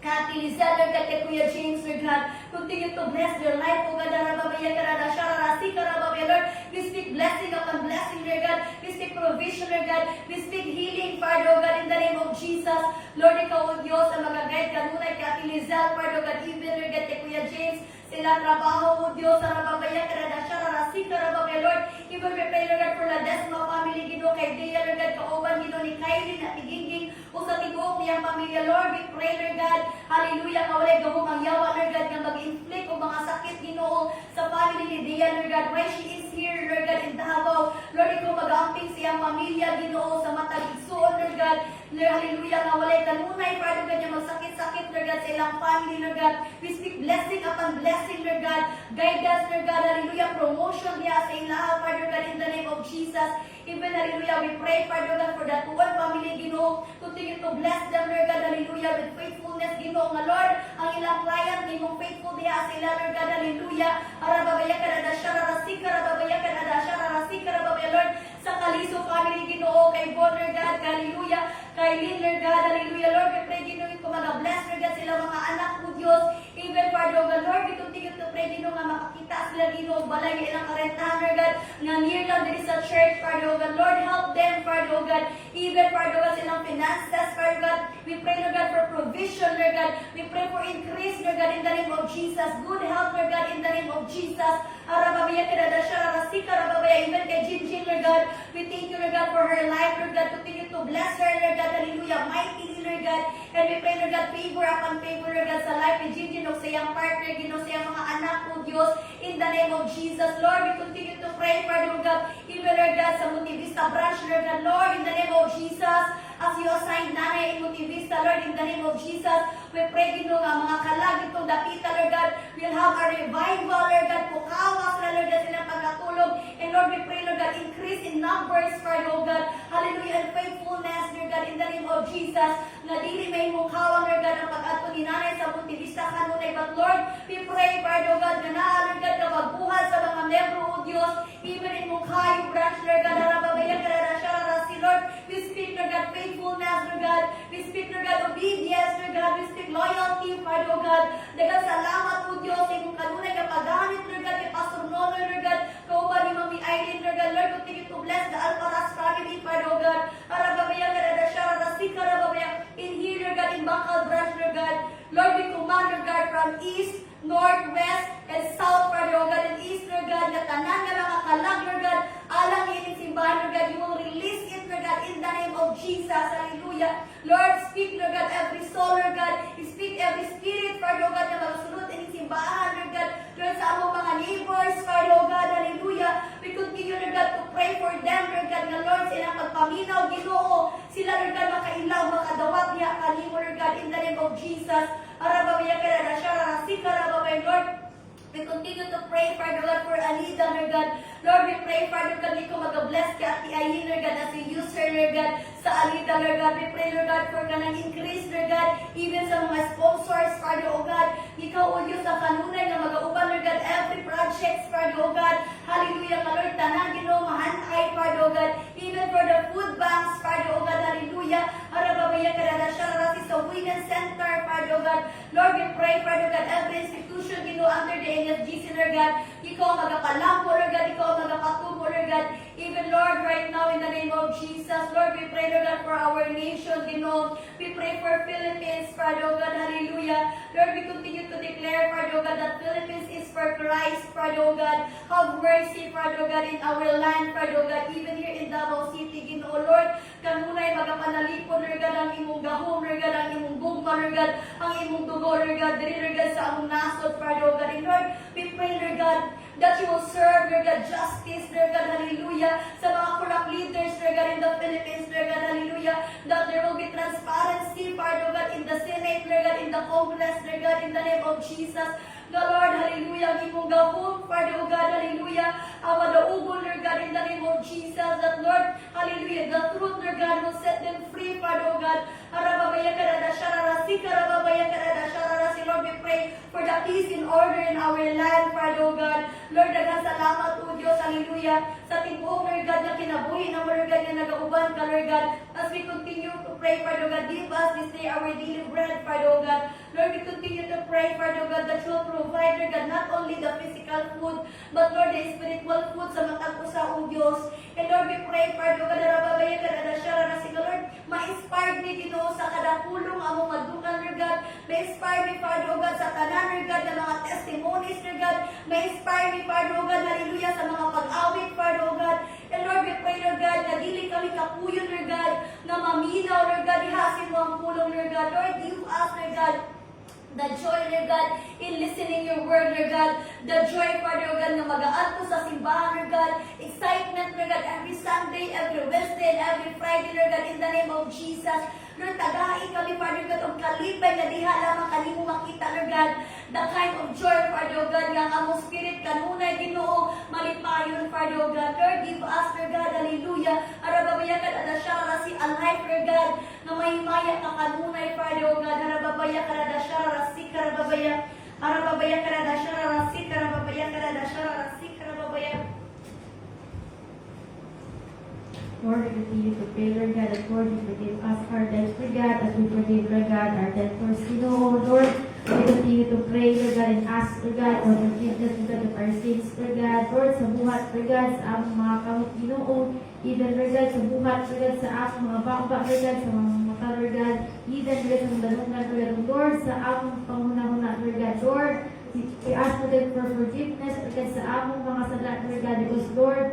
Kati Lizelle, Lord God, kay Kuya James, Lord God, continue to bless their life, O God, Arababaya, Karada, Shararasi, Karababaya, Lord, we speak blessing upon blessing, Lord God, we speak provision, Lord God, we speak healing, Father, O God, in the name of Jesus, Lord, ikaw, O Diyos, ang mag-guide kanunay, Kati Lizelle, Father, O God, even, Lord God, kay Kuya James, sila trabaho, O Diyos, Arababaya, Karada, Shararasi, Karababaya, Lord, even we pray, Lord God, for the Desma family, Ginoo, kay Dea, Lord God, kauban, Ginoo, ni Kylie, at Tiginging, o sa tigong niyang pamilya, Lord, we pray, Lord God, hallelujah, kawalay gahong ang yawa, Lord God, nga mag-inflict o mga sakit, Ginoo, sa family ni Dea, Lord God, why she is here, Lord God, in Davao, Lord, ikaw mag-amping siyang pamilya, Ginoo, sa matag igsuon, Lord God, Lord, hallelujah, kawalay kanunay, Father God, nga magsakit-sakit, Lord God, sa ilang family, Lord God, we speak blessing upon blessing, Lord God, guidance, Lord God, hallelujah, promotion niya sa ilang, Father God, in the name of Jesus, even, hallelujah, we pray, Father God, for that one family, Ginoo, continue to bless them, Lord God, hallelujah, with faithfulness, Ginoo, nga Lord, ang ilang client, Ginoo, faithful diha sa ila, Lord God, hallelujah, arababaya ka na da siya, rarasik, arababaya ka na da siya, rarasik, arababaya, Lord, sa Kaliso family, Ginoo, kay Bon, Lord God, hallelujah, kay Lynn, Lord God, hallelujah, Lord, we pray, Ginoo, ko mag-bless, Lord God, sila mga anak mo, Diyos, even, Father God, Lord, we continue to pray, Ginoo, nga makakita sila, Ginoo, balay nga ilang karentahan, Lord God, nga near lang din sa church, Father God, Lord, help them, Father God, even, Father God, silang finances, Father God, we pray, Lord God, for provision, Lord God, we pray for increase, Lord God, in the name of Jesus, good health, Lord God, in the name of Jesus, arababaya, kinadasya, arasika, arababaya, even kay Jinjin, Lord God, we thank you, Lord God, for her life, Lord God, continue to bless her, Lord God, hallelujah, mightily, Lord God, and we pray, Lord God, favor upon favor, Lord God, sa life ni Jinjin, o sa iyang partner, Ginoo, sa iyang mga anak mo, Diyos, in the name of Jesus, Lord, we continue to pray, Father God, even, Lord God, sa Montevista branch, Lord God, Lord, in the name of Jesus, as you assigned nanay in Montevista, Lord, in the name of Jesus, we pray, Ginoo, nga mga kalag itong dapita, Lord God, we'll have a revival, Lord God, pukawas na, Lord God, silang pagkatulog, and Lord, we pray, Lord God, increase in numbers, Father God, hallelujah, and faithfulness, Lord God, in the name of Jesus, na dili may mukhawang, Lord God, ang pag-ato ni nanay sa Montevista kanunay, but Lord, we pray, Father God, na Lord God, na magbuhat sa mga membro, O Diyos, even in Mungkayo branch, Lord God, arababaya, kararasya, Lord, we speak, Lord God, faithfulness, Lord God, we speak, Lord God, obedience, Lord God, we speak loyalty, Father God, daghang salamat, O Diyos, sa imong kanunay na paggamit, Lord God, kay Pastor Nono, Lord God, kauban ni Mami Aileen, Lord God, Lord, continue to bless the Alcaraz family, Father God, arababaya, kararasya, arababaya, in here, Lord God, in Bacal branch, Lord God, Lord, we command, Lord God, from east, north, west, and south, Father the name of Jesus. Hallelujah. Lord, speak, Lord God, every soul, Lord God. Speak every spirit, Father God, na magsunod in simbahan, Lord God. Lord, sa among mga neighbors, Father God, hallelujah. We continue, Lord God, to pray for them, Lord God, na Lord, silang magpaminaw, Ginoo. Sila, Lord God, makailaw, makadawat niya, kanimo, Lord God, in the name of Jesus. Arababaya ka na siya, rarasika, arababay, Lord. We continue to pray, Father God, for Alida, Lord God. Lord, we pray, Father God, ikaw mag-bless ka at Ayin, Lord God, as you use her, Lord God, sa Alida, Lord God. We pray, Lord God, for kanang increase, Lord God, even sa mga sponsors, Father, oh God. Ikaw, O Diyos, ang kanunay na mag-auban, Lord God, every project, Father, oh God. Hallelujah, ka, Lord, tanan, Ginoo, mahanay, Father, oh God. Even for the food banks, Father, oh God, hallelujah. Arababaya ka na siya, rarasi sa Women's Center, Father, oh God. Lord, we pray, Father God, every institution, Ginoo, under the NFGC, Lord God. Ikaw ang magapalampo, Lord God. Ikaw ang magapatubo, Lord God. Even, Lord, right now, in the name of Jesus, Lord, we pray, Lord God, for our nation, Ginoo. We pray for Philippines, Father, oh God, hallelujah. Lord, we continue to declare, Father, oh God, that Philippines is for Christ, Father, oh God. Have mercy, Father, oh God, in our land, Father, oh God, even here in Davao City, Ginoo, Lord. Kanunay magapanalipon, Lord God, ang imong gahom, Lord God, ang imong gugma, Lord God, ang imong dugo, Lord God, diri, Lord God, sa among nasod, Father, oh God. And Lord, we pray, Lord God, that you will serve, Lord God, justice, Lord God, hallelujah, sa mga corrupt leaders, Lord God, in the Philippines, Lord God, hallelujah, that there will be transparency, Father, oh God, in the Senate, Lord God, in the Congress, Lord God, in the name of Jesus. The Lord, hallelujah, ang imong gahom, Father, oh God, hallelujah, ang madaugon, Lord God, in the name of Jesus, that Lord, hallelujah, the truth, Lord God, will set them free, Father, oh God. Harababaya ka na siya, rarasi, karababaya ka na siya, rarasi. Lord, we pray for the peace in order in our land, Father, oh God. Lord, daghang salamat, O Diyos, hallelujah, sa tibuok, Lord God, na kinabuhi na Lord God, na nag-auban ka, Lord God. As we continue to pray, Father, God, give us this day our daily bread, Father, oh God. Lord, we continue to pray, Father, God, that you will provide, Lord God, not only the physical food, but Lord, the spiritual food sa matag sa O Diyos. And Lord, we pray, Father, God, na rababaya ka na siya, rarasi ka, Lord, ma-inspired ni Ginoo sa kada pulong among madukan, Lord God. Ma-inspire ni Father, oh God, sa tanan, Lord God, na mga testimonies, Lord God. Ma-inspire ni Father, oh God, hallelujah, sa mga pag-awit, Father, oh God. And Lord, we pray, Lord God, na dili kami kapuyon, Lord God, na maminaw, Lord God, ihasin mo ang pulong, Lord God. Lord, give us, Lord God, the joy, Lord God, in listening your word, Lord God. The joy, Father, Lord God, na magaan ko sa simbahan, Lord God. Excitement, Lord God, every Sunday, every Wednesday, and every Friday, Lord God, in the name of Jesus. Lord, tagain kami, Father God, ang kalipay na diha lamang kanimo makita, Lord God. The kind of joy, Father, Lord God, nga among spirit, kanunay, Ginoo, malipayon, Father, Lord God. Lord, give us, Lord God, hallelujah. Arababaya ka na siya, rasi alive, Lord God, na mahimaya ka kanunay, Father, Lord God. Arababaya ka na siya, rasi, karababaya. Arababaya ka na siya, rasi, karababaya ka na siya, rasi, karababaya. Lord, we continue to pray, Lord God, that Lord, you forgive us our debts, Lord God, as we forgive, Lord God, our debtors. Ginoo, Lord, we continue to pray, Lord God, and ask, Lord God, for forgiveness, Lord God, of our sins, Lord God. Lord, sa buhat, Lord God, sa among mga kamot, Ginoo, even, Lord God, sa buhat, Lord God, sa among mga bangba, Lord God, sa mga mata, Lord God, even, Lord God, sa mga dalungan, Lord God, Lord, sa among panghuna-huna, Lord God, Lord, we ask, Lord God, for forgiveness, Lord God, sa among mga salat, Lord God, because, Lord,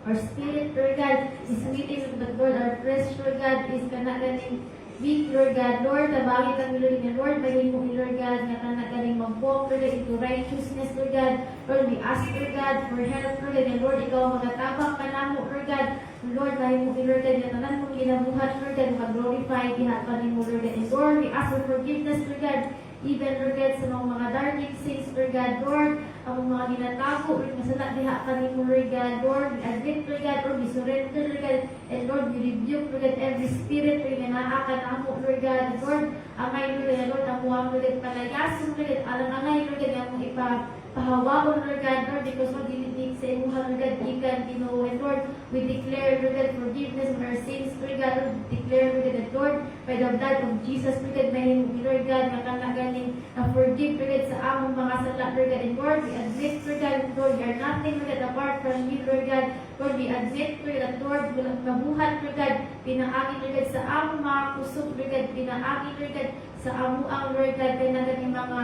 our spirit, Lord God, is willing, but Lord, our flesh, Lord God, is kanagaling weak, Lord God. Lord, tabangin kami, Lord God. Lord, maging mo, Lord God, na kanagaling mag-walk, Lord God, into righteousness, Lord God. Lord, we ask, Lord God, for help, Lord God. And Lord, ikaw magatabang ka na mo, Lord God. Lord, maging mo, Lord God, na tanan mong ginabuhat, Lord God, mag-glorify, dihat pa mo, Lord God. And Lord, we ask for forgiveness, Lord God. Even, Lord God, sa mga darling sins, Lord God, Lord, ang mga ginatago, Lord, masala diha ka ni mo, Lord God, Lord, we admit, Lord God, Lord, we surrender, Lord God, and Lord, we rebuke, Lord God, every spirit, Lord, na naakan na mo, Lord God, and Lord, angay, Lord God, Lord, ang muwang, Lord God, palayasin, Lord God, alang-angay, Lord God, ang mong ipahawakon, Lord God, Lord, because Lord, dinitig sa imuha, Lord God, ikan, Ginoo, and Lord, we declare, Lord God, forgiveness of our sins, Lord God, Lord, we declare, Lord God, that Lord, by the blood of Jesus, Lord God, may Lord God, makanagaling na forgive, Lord God, sa among mga sala, Lord God, and Lord, we admit, Lord God, Lord, we are nothing, Lord God, apart from you, Lord God, Lord, we admit, Lord God, Lord, walang kabuhat, Lord God, pinaangin, Lord God, sa among mga kusog, Lord God, pinaangin, Lord God, sa amuang, Lord God, kanagaling mga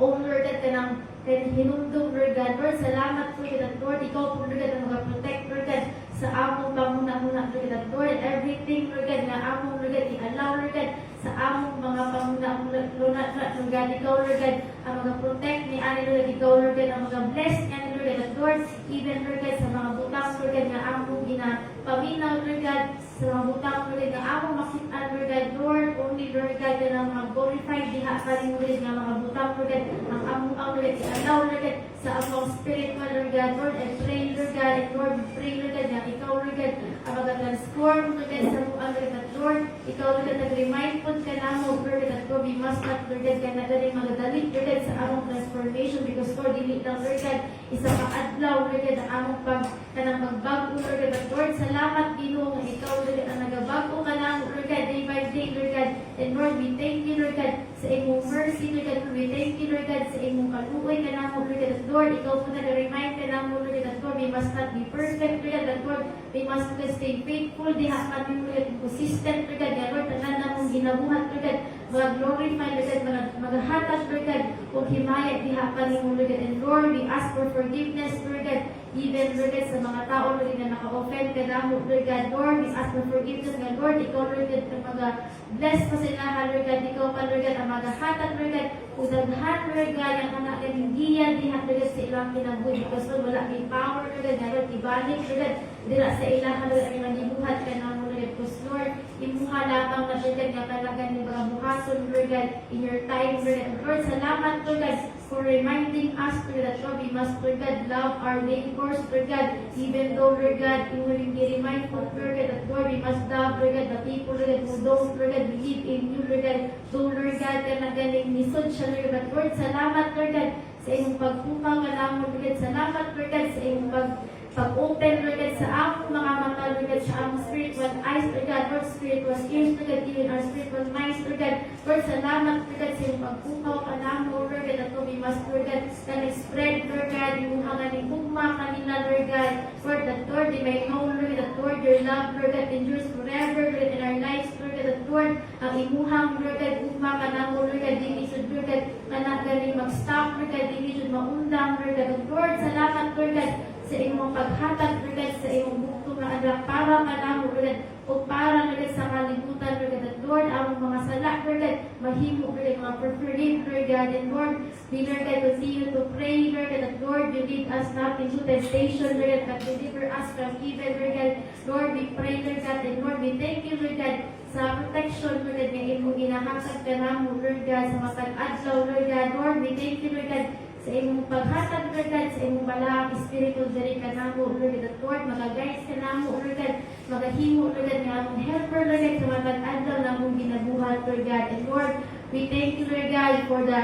own, Lord God, kanang hinumdum, Lord God, Lord, salamat, Lord God, at Lord, ikaw po, Lord God, ang mag-protect, Lord God, sa among pamuna-muna, Lord God, Lord, everything, Lord God, na among, Lord God, i-allow, Lord God, sa among mga pamuna-muna, Lord God, ikaw, Lord God, ang mga protect ni Ani, Lord God, ikaw, Lord God, ang mga bless ni Ani, Lord God, Lord, even, Lord God, sa mga butang, Lord God, na among ginapaminaw, Lord God, sa mga butang, Lord God, na among makitaan, Lord God, Lord, only, Lord God, na ang mga glorified, diha pa rin, Lord God, nga mga butang, Lord God, ang among, Lord God, i-allow, Lord God, sa among spiritual, Lord God, Lord, I pray, Lord God, and Lord, we pray, Lord God, na ikaw, Lord God, ang mag-transform, Lord God, sa mga, Lord God, Lord, ikaw, Lord God, nag-remind po ka na mo, Lord God, Lord, we must not, Lord God, ka na galing magdalik, Lord God, sa among transformation, because, Lord, dili lang, Lord God, isa pang adlaw, Lord God, ang among kanang magbago, Lord God, but Lord, salamat, Ginoo, nga ikaw, Lord God, ang nagabago ka na mo, Lord God, day by day, Lord God, and Lord, we thank you, Lord God, sa imong mercy, Lord God, we thank you, Lord God, sa imong kaluoy ka na mo, Lord God, at Lord, ikaw po nag-remind ka na mo, Lord God, at Lord, we must not be perfect, Lord God, at Lord, we must stay faithful, diha kami, Lord God, consistent, Lord God, ya Lord, tanan na mong ginabuhat, Lord God, mga glorify, Lord God, mga hatag, Lord God, kung himayat, diha kami, Lord God, and Lord, we ask for forgiveness, Lord God, even, Lord God, sa mga tao, Lord God, na naka-offend ka na mo, Lord God, Lord, we ask for forgiveness, nga Lord, ikaw, Lord God, ang mga bless pa sila, Lord God, ikaw pa, Lord God, ang mga hatag, Lord God, udaghan, Lord God, ang anak ng hindiya, diha, Lord God, sa ilang kinabuhi, because, Lord, wala may power, Lord God, nga Lord, ibalik, Lord God, dila sa ilang, Lord God, ang ilang gibuhat ka na mo, Lord God, because, Lord, imuha lamang na, Lord God, nga talaga ni mga buhason, Lord God, in your time, Lord God, Lord, salamat, Lord God, for reminding us, Lord, that Lord, we must, Lord God, love our neighbors, Lord God, even though, Lord God, you will be remindful, Lord God, that Lord, we must love, Lord God, the people, Lord God, who don't, Lord God, believe in you, Lord God, though, Lord God, ka nagaling nisod siya, Lord God, but Lord, salamat, Lord God, sa iyong pagpukaw ka naman, Lord God, salamat, Lord God, sa iyong pag-open, Lord God, sa among mga mata, Lord God, sa among spiritual eyes, Lord God, Lord, spiritual ears, Lord God, even our spiritual minds, Lord God, Lord, salamat, Lord God, sa iyong pagpukaw ka naman, Lord God, at we must, Lord God, spread, Lord God, yung hanganing hugma kanila, Lord God, Lord, that Lord, they may know, Lord, that Lord, your love, Lord God, endures forever, Lord, in our lives, Lord God, that Lord, ang imuhang, Lord God, hugma ka naman, Lord God, dili should, Lord God, na galing mag-stop, Lord God, dili should maundang, Lord God, Lord, salamat, Lord God, sa imong paghatag, Lord God, sa imong bukto nga anak, para ka naman, Lord God, o para, Lord God, sa kalibutan, Lord God, at Lord, ang mga sala, Lord God, mahimo, Lord God, mga preferred, Lord God, and Lord, we, Lord God, continue to pray, Lord God, that Lord, you lead us not into temptation, Lord God, but deliver us from evil, Lord God, Lord, we pray, Lord God, and Lord, we thank you, Lord God, sa protection, Lord God, na imong ginahasag ka naman, Lord God, sa matag adlaw, Lord God, Lord, we thank you, Lord God, sa imong paghatag, Lord God, sa imong balang espiritu diri ka namo, Lord God, Lord, mag-guide ka namo, Lord God, magahimo, Lord God, nga among helper, Lord God, sa matag adlaw na among ginabuhat, Lord God, and Lord, we thank you, Lord God, for the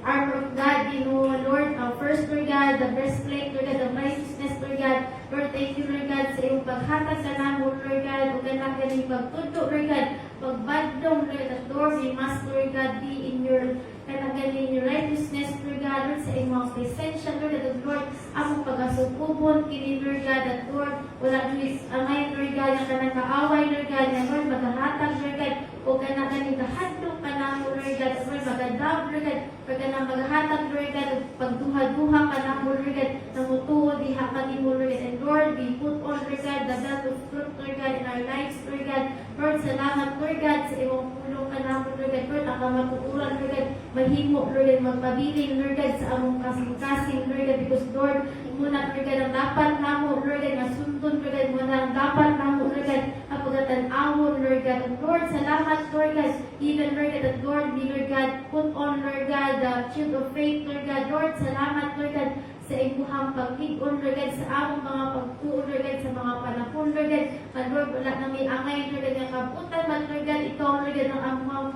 armor of God, you know, Lord, first, Lord God, the breastplate, Lord God, the righteousness, Lord God, Lord, thank you, Lord God, sa iyong paghatag ka namo, Lord God, o ganang galing pagtuto, Lord God, pagbadlong, Lord God, Lord, we must, Lord God, be in your kanagaling your righteousness, Lord God, Lord, sa imong presensya, Lord, at Lord, among pag-asugubon, kini, Lord God, at Lord, wala nyo amay, Lord God, ang kanang kaaway, Lord God, na Lord, maghahatag, Lord God, o kanagaling kahadlong ka na mo, Lord God, at Lord, magadab, Lord God, pagka na maghatag, Lord God, pagduha-duha ka na mo, Lord God, na mutuo, diha ka ni mo, Lord God, and Lord, we put on, Lord God, the blood of fruit, Lord God, in our lives, Lord God, Lord, salamat, Lord God, sa imong pulong ka na mo, Lord God, Lord, ang matuturan, Lord God, mahimo, Lord God, magpabiling, Lord God, sa among kasing-kasing, Lord God, because Lord, muna, Lord God, ang dapat namo, Lord God, nga sundon, Lord God, muna ang dapat namo, Lord God, kapagatan-awon, Lord God, and Lord, salamat, Lord God, even, Lord God, that Lord, we, Lord God, put on, Lord God, the shield of faith, Lord God, Lord, salamat, Lord God, sa imuhang pag-ig-on, Lord God, sa among mga pagtuon, Lord God, sa mga panahon, Lord God, and Lord, wala na may angay, Lord God, nga kabutan, but Lord God, ikaw, Lord God, ang among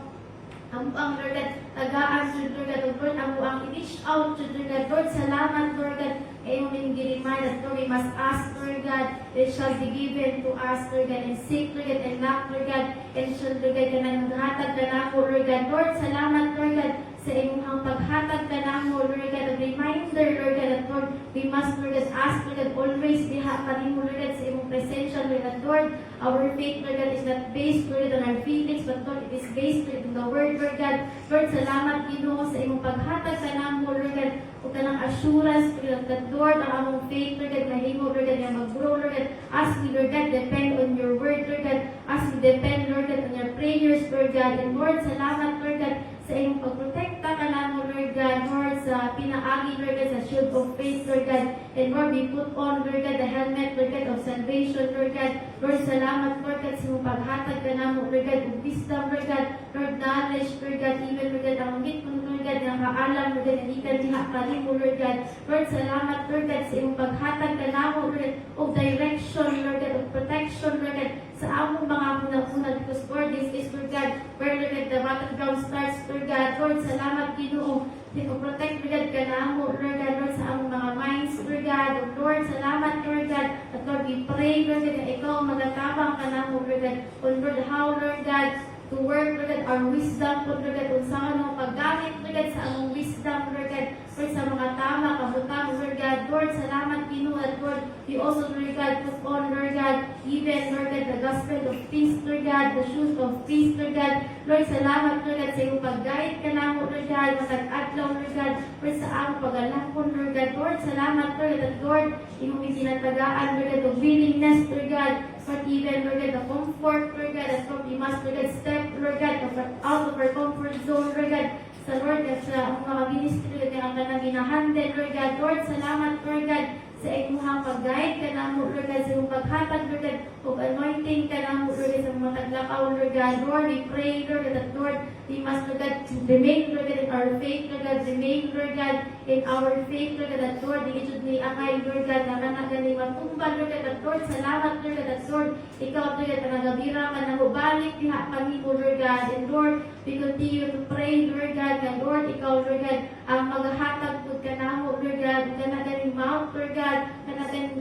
ang Lord God, tagaan, Lord God, Lord, ang i-reach out, Lord God, Lord, salamat, Lord God, ayong girimay, that Lord, we must ask, Lord God, it shall be given to us, Lord God, and seek, Lord God, and knock, Lord God, and shall, Lord God, kanang maghatag ka na mo, Lord God, Lord, salamat, Lord God, sa imong paghatag ka na mo, Lord God, a reminder, Lord God, that Lord, we must, Lord God, ask, Lord God, always diha ka ni mo, Lord God, sa imong presensya, Lord God, Lord, our faith, Lord God, is not based, Lord God, on our feelings, but Lord, it is based, Lord, on the word, Lord God, Lord, salamat, Ginoo, sa imong paghatag ka na mo, Lord God, o kanang assurance, Lord God, Lord, ang among faith, Lord God, mahimo, Lord God, nga mag-grow, Lord God, as we, Lord God, depend on your word, Lord God, as we depend, Lord God, on your prayers, Lord God, and Lord, salamat, Lord God, sa iyong pagprotekta ka namo, Lord God, Lord, sa pinaagi, Lord God, sa shield of faith, Lord God, and Lord, we put on, Lord God, the helmet, Lord God, of salvation, Lord God, Lord, salamat, Lord God, sa iyong paghatag ka namo, Lord God, of wisdom, Lord God, Lord, knowledge, Lord God, even, Lord God, ang hit mo, Lord God, ng kaalam, Lord God, hindi ka diha mo, Lord God, Lord, salamat, Lord God, sa iyong paghatag ka namo, Lord God, of direction, Lord God, of protection, Lord God, sa among mga punag-punag, because, Lord, this is, Lord God, where, Lord God, the battleground starts, Lord God, Lord, salamat, Ginoo, protect, Lord God, ka namo, Lord God, Lord, sa among mga minds, Lord God, Lord, salamat, Lord God, at Lord, we pray, Lord God, na ikaw magatabang ka namo, Lord God, on Lord, how, Lord God, to work, Lord God, our wisdom, Lord God, kung saan ang paggamit, Lord God, sa among wisdom, Lord God, Lord, sa mga tama, kabutang, Lord God, Lord, salamat, Ginoo, at Lord, we also, Lord God, put on, Lord God, even, Lord God, the gospel of peace, Lord God, the shoes of peace, Lord God, Lord, salamat, Lord God, sa iyong pag-guide ka namo, Lord God, matag-adlaw, Lord God, Lord, sa among pag-alakon, Lord God, Lord, salamat, Lord God, at Lord, iyong itinatagaan, Lord God, of willingness, Lord God, but even, Lord God, the comfort, Lord God, that Lord, we must, Lord God, step, Lord God, out of our comfort zone, Lord God, sa Lord, at sa mga ministry, Lord God, ang kanang ginahandle, Lord God, Lord, salamat, Lord God, sa imuhang pag-guide ka namo, Lord God, sa iyong paghatag, Lord God, of anointing ka namo, Lord God, sa mga taglakaw, Lord God, Lord, we pray, Lord God, that Lord, we must, Lord God, remain, Lord God, in our faith, Lord God, remain, Lord God, in our faith, Lord God, that Lord, di ito ni angay, Lord God, na kanagani matumba, Lord God, that Lord, salamat, Lord God, that Lord, ikaw, Lord God, kanagabira ka na mubalik, diha panimo, Lord God, and Lord, we continue to pray, Lord God, na Lord, ikaw, Lord God, ang maghahatag po ka namo, Lord God, kanaganing mouth, Lord God, kanaganing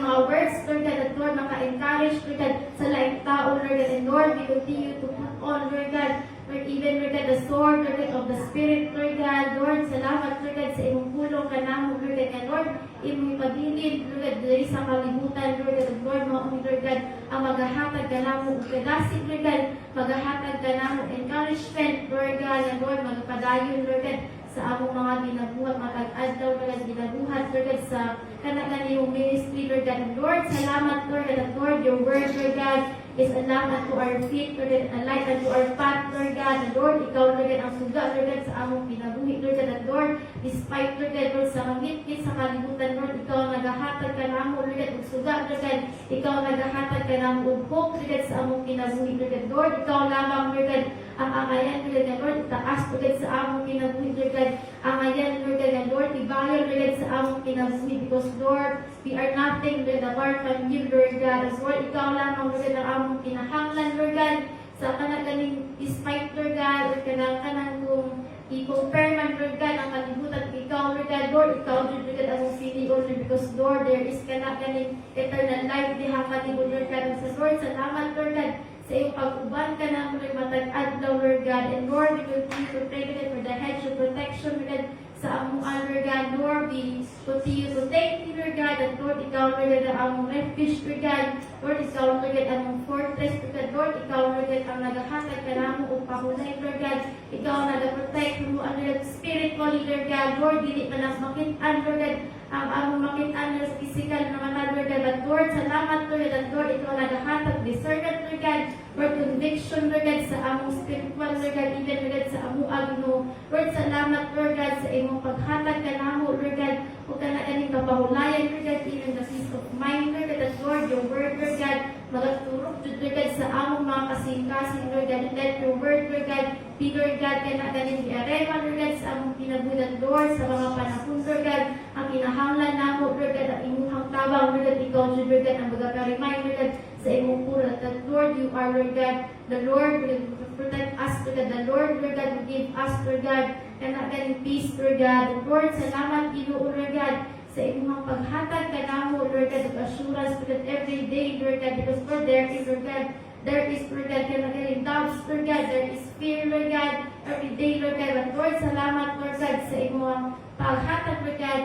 mga words, Lord God, that Lord, maka-encourage, Lord God, sa laing tao, Lord God, and Lord, we continue to put on, Lord God, Lord, even, Lord God, the sword, Lord God, of the Spirit, Lord God, Lord, salamat, Lord God, sa imong pulong ka namo, Lord God, and Lord, imong pabilin, Lord God, dali sa kalibutan, Lord God, and Lord, mga Lord God, ang maghahatag ka namo, kadasig, Lord God, maghahatag ka namo, encouragement, Lord God, and Lord, magpadayon, Lord God, sa among mga ginabuhat, matag-adlaw, Lord God, ginabuhat, Lord God, sa kanang yung ministry, Lord God, and Lord, salamat, Lord God, and Lord, your word, Lord God, is a lamp unto our feet, Lord God, and a light unto our path, Lord God, and Lord, ikaw, Lord God, ang suga, Lord God, sa among kinabuhi, Lord God, and Lord, despite, Lord God, Lord, sa mangit-ngit sa kalibutan, Lord, ikaw ang naghahatag ka namo, Lord God, ug suga, Lord God, ikaw ang naghahatag ka namo, ug hope, Lord God, sa among kinabuhi, Lord God, Lord, ikaw lamang, Lord God, ang angayan, Lord God, and Lord, itaas, Lord God, sa among kinabuhi, Lord God, angayan, Lord God, and Lord, ibayan, Lord God, sa among kinabuhi, because, Lord, we are nothing, Lord, apart from you, Lord God, as Lord, ikaw lamang, Lord God, ang among kinahanglan, Lord God, sa kanaganing despite, Lord God, or kanang kung i-compare man, Lord God, ang kalibutan, ikaw, Lord God, Lord, ikaw, Lord God, ang pili, Lord, because, Lord, there is kanaganing eternal life, diha kanimo, Lord God, and sa Lord, salamat, Lord God, sa iyong pag-uban ka na, Lord, matag-adlaw, Lord God, and Lord, we continue to pray, Lord, for the hedge of protection, Lord God, sa among Lord God, Lord, we continue to thank you, Lord God, that Lord, ikaw, Lord God, ang among refuge, Lord God, Lord, ikaw, Lord God, ang among fortress, Lord God, Lord, ikaw, Lord God, ang naghahatag ka namo o pahunay, Lord God, ikaw ang nag-protect mo, Lord, spiritually, Lord God, Lord, dili man ang makitaan, Lord God, ang among makitaan, Lord, physical na mata, Lord God, but Lord, salamat, Lord God, and Lord, ikaw ang naghahatag, discernment, Lord God, Lord, conviction, Lord God, sa among spiritual, Lord God, even, Lord God, sa among agno, Lord, salamat, Lord God, sa imong paghatag ka namo, Lord God, o kanaganing kapahulayan, Lord God, even the peace of mind, Lord God, that Lord, your word, Lord God, magaturok, Lord God, sa among mga kasing-kasing, Lord God, and let your word, Lord God, be, Lord God, kanaganing iarema, Lord God, sa among kinabudan, Lord, sa mga panahon, Lord God, ang kinahanglan namo, Lord God, ang imuhang tabang, Lord God, ikaw, Lord God, ang magkakarimay, Lord God, sa imong pura, that Lord, you are, Lord God, the Lord, will protect us, Lord God, the Lord, Lord God, will give us, Lord God, kanaganing peace, Lord God, and Lord, salamat, Ginoo, Lord God, sa imong paghatag ka namo, Lord God, of assurance, Lord God, every day, Lord God, because Lord, there is, Lord God, Lord God, kanaganing doubts, Lord God, there is fear, Lord God, every day, Lord God, but Lord, salamat, Lord God, sa imong paghatag, Lord God,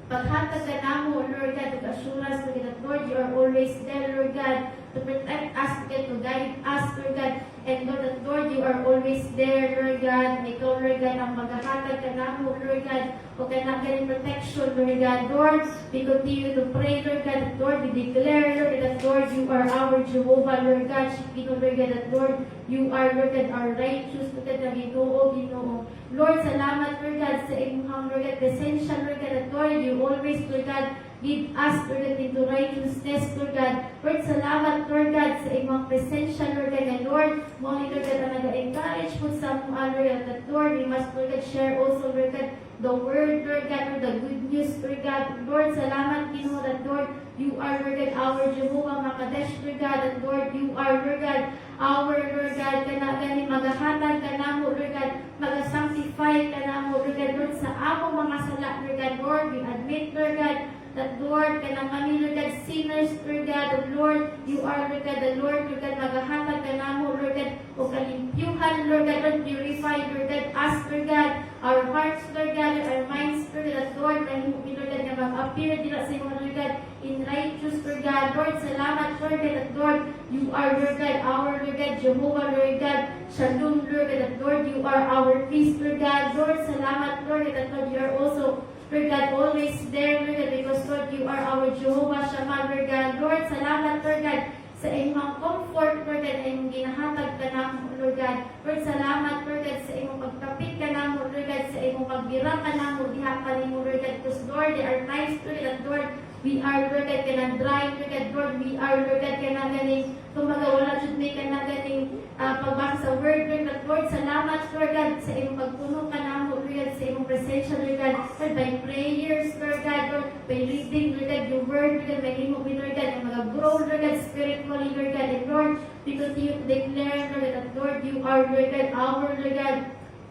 paghatag ka namo, Lord God, ug assurance, Lord God, that Lord, you are always there, Lord God, to protect us, Lord God, to guide us, Lord God, and Lord, that Lord, you are always there, Lord God, and ikaw, Lord God, ang maghahatag ka namo, Lord God, o kanang protection, Lord God, Lord, we continue to pray, Lord God, that Lord, we declare, Lord God, that Lord, you are our Jehovah, Lord God, speaking, Lord God, that Lord, you are, Lord God, our righteous, Lord God, na Ginoo. Lord, salamat, Lord God, sa imong, Lord God, presensya, Lord God, that Lord, you always, Lord God, give us, Lord God, into righteousness, Lord God. Lord, salamat, Lord God, sa imong presensya, Lord God, and Lord, mo ni Lord God, ang nag-encourage po sa mga, Lord God, that Lord, we must, Lord God, share also, Lord God, the word, Lord God, or the good news, Lord God. Lord, salamat, Ginoo, that Lord, you are, Lord God, our Jehovah Makadesh, Lord God, and Lord, you are, Lord God, our, Lord God, kanagani maghahatag ka namo, Lord God, mag-sanctify ka namo, Lord God, Lord, sa among mga sala, Lord God, Lord, we admit, Lord God, that Lord, kanang kami, Lord God, sinners, Lord God, and Lord, you are, Lord God, the Lord, Lord God, maghahatag ka namo, Lord God, o kalimpyuhan, Lord God, Lord, purify, Lord God, us, Lord God, our hearts, Lord God, our minds, Lord God, Lord, na hindi, Lord God, na mag-appear dila sa iyo, Lord God, in righteous, Lord God, Lord, salamat, Lord God, that Lord, you are, Lord God, our, Lord God, Jehovah, Lord God, Shalom, Lord God, that Lord, you are our peace, Lord God, Lord, salamat, Lord God, that Lord, you are also, Lord God, always there, Lord God, because Lord, you are our Jehovah Shammah, Lord God. Lord, salamat, Lord God, sa imong comfort, Lord God, na imong ginahatag ka namo, Lord God. Lord, salamat, Lord God, sa imong pagkapit ka namo, Lord God, sa imong pagbira ka namo, diha ka nimo, Lord God, because Lord, there are times, Lord God, Lord, we are, Lord God, kanang dry, Lord God, Lord, we are, Lord God, kanang ganing, kumaga wala jud may kanang ganing pagbasa sa word, Lord God, Lord, salamat, Lord God, sa imong pagpuno ka namo, Lord God, sa imong presensya, Lord God, Lord, by prayers, Lord God, Lord, by reading, Lord God, your word, Lord God, by himo, Lord God, ang mga grow, Lord God, spiritually, Lord God, and Lord, we continue to declare, Lord God, that Lord, you are, Lord God, our, Lord God,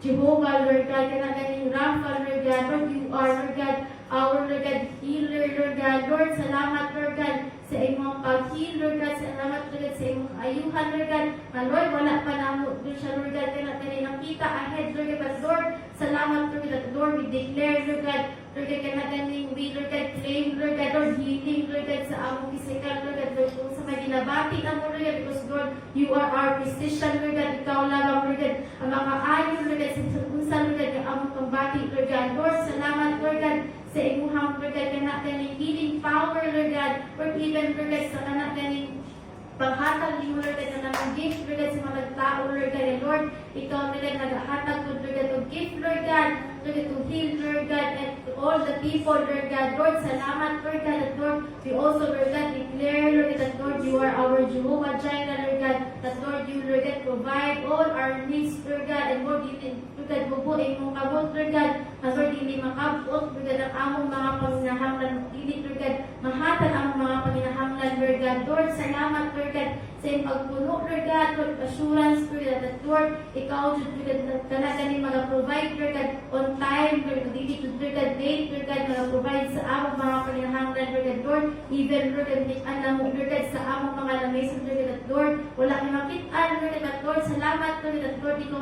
Jehovah, Lord God, kanang ganing Rapha, Lord God, Lord, you are, Lord God, our, Lord God, healer, Lord God, Lord, salamat, Lord God, sa imong pag-heal, Lord God, salamat, Lord God, sa imong ayuhan, Lord God, and Lord, wala pa namo, Lord siya, Lord God, kanang nakita ahead, Lord God, but Lord, salamat, Lord God, that Lord, we declare, Lord God, Lord God, kanang we, Lord God, claim, Lord God, Lord, healing, Lord God, sa among physical, Lord God, Lord, kung sa may ginabati na mo, Lord God, because Lord, you are our physician, Lord God, ikaw lang, Lord God, ang mga ayon, Lord God, sa unsa, Lord God, ang among pambati, Lord God, Lord, salamat, Lord God, sa imuhang, Lord God, kanang healing power, Lord God, Lord, even, Lord God, sa kanang paghatag ni mo, Lord God, na ng gift, Lord God, sa mga tao, Lord God, and Lord, ikaw, Lord God, naghahatag, Lord God, of gift, Lord God, Lord God, to heal, Lord God, and to all the people, Lord God, Lord, salamat, Lord God, and Lord, we also, Lord God, declare, Lord God, that Lord, you are our Jehovah Jireh, Lord God, that Lord, you, Lord God, provide all our needs, Lord God, and Lord, Lord God, bubuin mong kabot, Lord God, and Lord, hindi makabot, Lord God, ang among mga panginahanglan, hindi, Lord God, mahatag ang mga panginahanglan, Lord God, Lord, salamat, Lord God, sa iyong pagpuno, Lord God, Lord, assurance, Lord God, that Lord, ikaw, Lord God, kanaganin mag-provide, Lord God, on time, Lord God, hindi to, Lord God, date, Lord God, mag-provide sa among mga panginahanglan, Lord God, Lord, even, Lord God, alam mo, Lord God, sa among mga lamesa, Lord God, Lord, wala kang makitaan, Lord God, Lord, salamat, Lord God, Lord, ikaw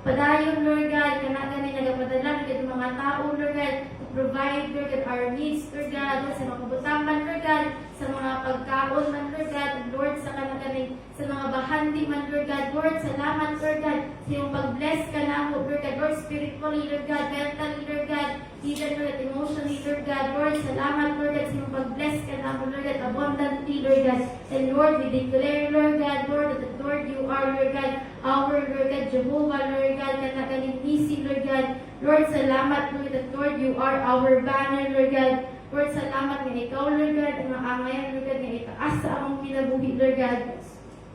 padayon, Lord God, kanaganin nagapadala, Lord God, mga tao, Lord God, to provide, Lord God, our needs, Lord God, sa mga kabutaman, Lord God, sa mga pagkaon man, Lord God, Lord, sa kanaganin, sa mga bahandi man, Lord God, Lord, salamat, Lord God, sa iyong pag-bless ka na mo, Lord God, Lord, spiritually, Lord God, mentally, Lord God, even, Lord God, emotionally, Lord God, Lord, salamat, Lord God, sa iyong pag-bless ka na mo, Lord God, abundantly, Lord God, and Lord, we declare, Lord God, Lord, that Lord, you are, Lord God, our, Lord God, Jehovah, Lord God, kanaganin nisi, Lord God, Lord, salamat, Lord, that Lord, you are our banner, Lord God, Lord, salamat nga ikaw, Lord God, ang aangayan, Lord God, nga itaas sa among kinabuhi, Lord God.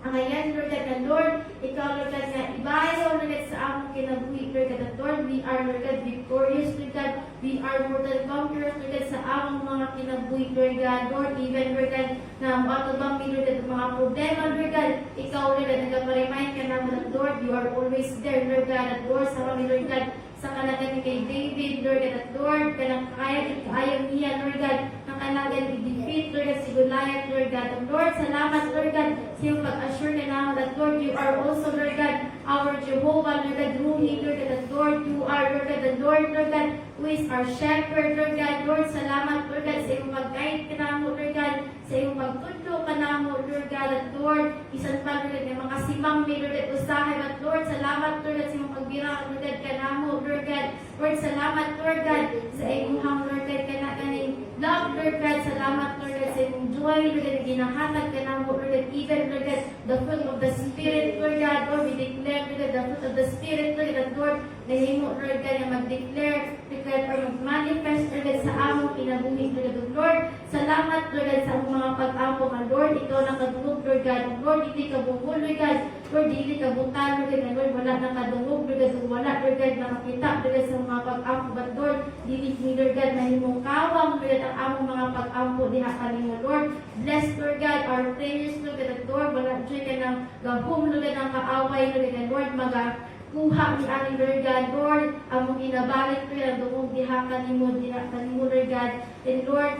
Angayan, Lord God, na Lord, ikaw, Lord God, nga ibayo, Lord God, sa among kinabuhi, Lord God, that Lord, we are, Lord God, victorious, Lord God, we are more than conquerors, Lord God, sa among mga kinabuhi, Lord God, Lord, even, Lord God, na matubang mi, Lord God, ang mga problema, Lord God, ikaw, Lord God, nagpa-remind ka naman, that Lord, you are always there, Lord God, at Lord, sa kami, Lord God, sa kanagan kay David, Lord God, at Lord, kanang kaya niya, Lord God, ng kanagan i-defeat, Lord God, si Goliath, Lord God. And Lord, salamat, Lord God, sa iyong pag-assure ka naman that, Lord, you are also, Lord God, our Jehovah, Lord God, ruling, Lord God, that Lord, you are, Lord God, the Lord God, who is our shepherd, Lord God. Lord, salamat, Lord God, sa iyong pag-guide ka namo, Lord God, sa iyong pagtudlo ka namo, Lord God, at Lord, isan pa, Lord God, yung mga simang may, Lord God, usahay, at Lord, salamat, Lord God, sa iyong pagbirang, Lord God, ka namo, Lord God. Lord, salamat, Lord God, sa iyong ham, Lord God, ka na kaning love, Lord God, salamat, Lord God, sa iyong joy, Lord God, ginahatag ka namo, Lord God, even, Lord God, the fruit of the Spirit, Lord God, Lord, we declare, Lord God, the fruit of the Spirit, Lord God, at Lord, nahimo, Lord God, na mag-declare, Lord God, or mag-manifest, Lord God, sa among kinabuhi, Lord God, Lord, salamat, Lord God, sa among mga pag-ampo, ka, Lord, ikaw nakadungog, Lord God, Lord, hindi ka bungol, Lord God, Lord, hindi ka butan, Lord God, Lord, wala nakadungog, Lord God, wala, Lord God, nakakita, Lord God, sa mga pag-ampo, but Lord, dili ni, Lord God, nahimong kawang, Lord God, ang among mga pag-ampo, diha kanimo, Lord, bless, Lord God, our prayers, Lord God, at Lord, wala, Lord God, ng gahom, Lord God, ng kaaway, Lord God, Lord, kuha ni ani, Lord God, Lord, among ginabalik, Lord God, dumong diha kanimo, Lord God, and Lord,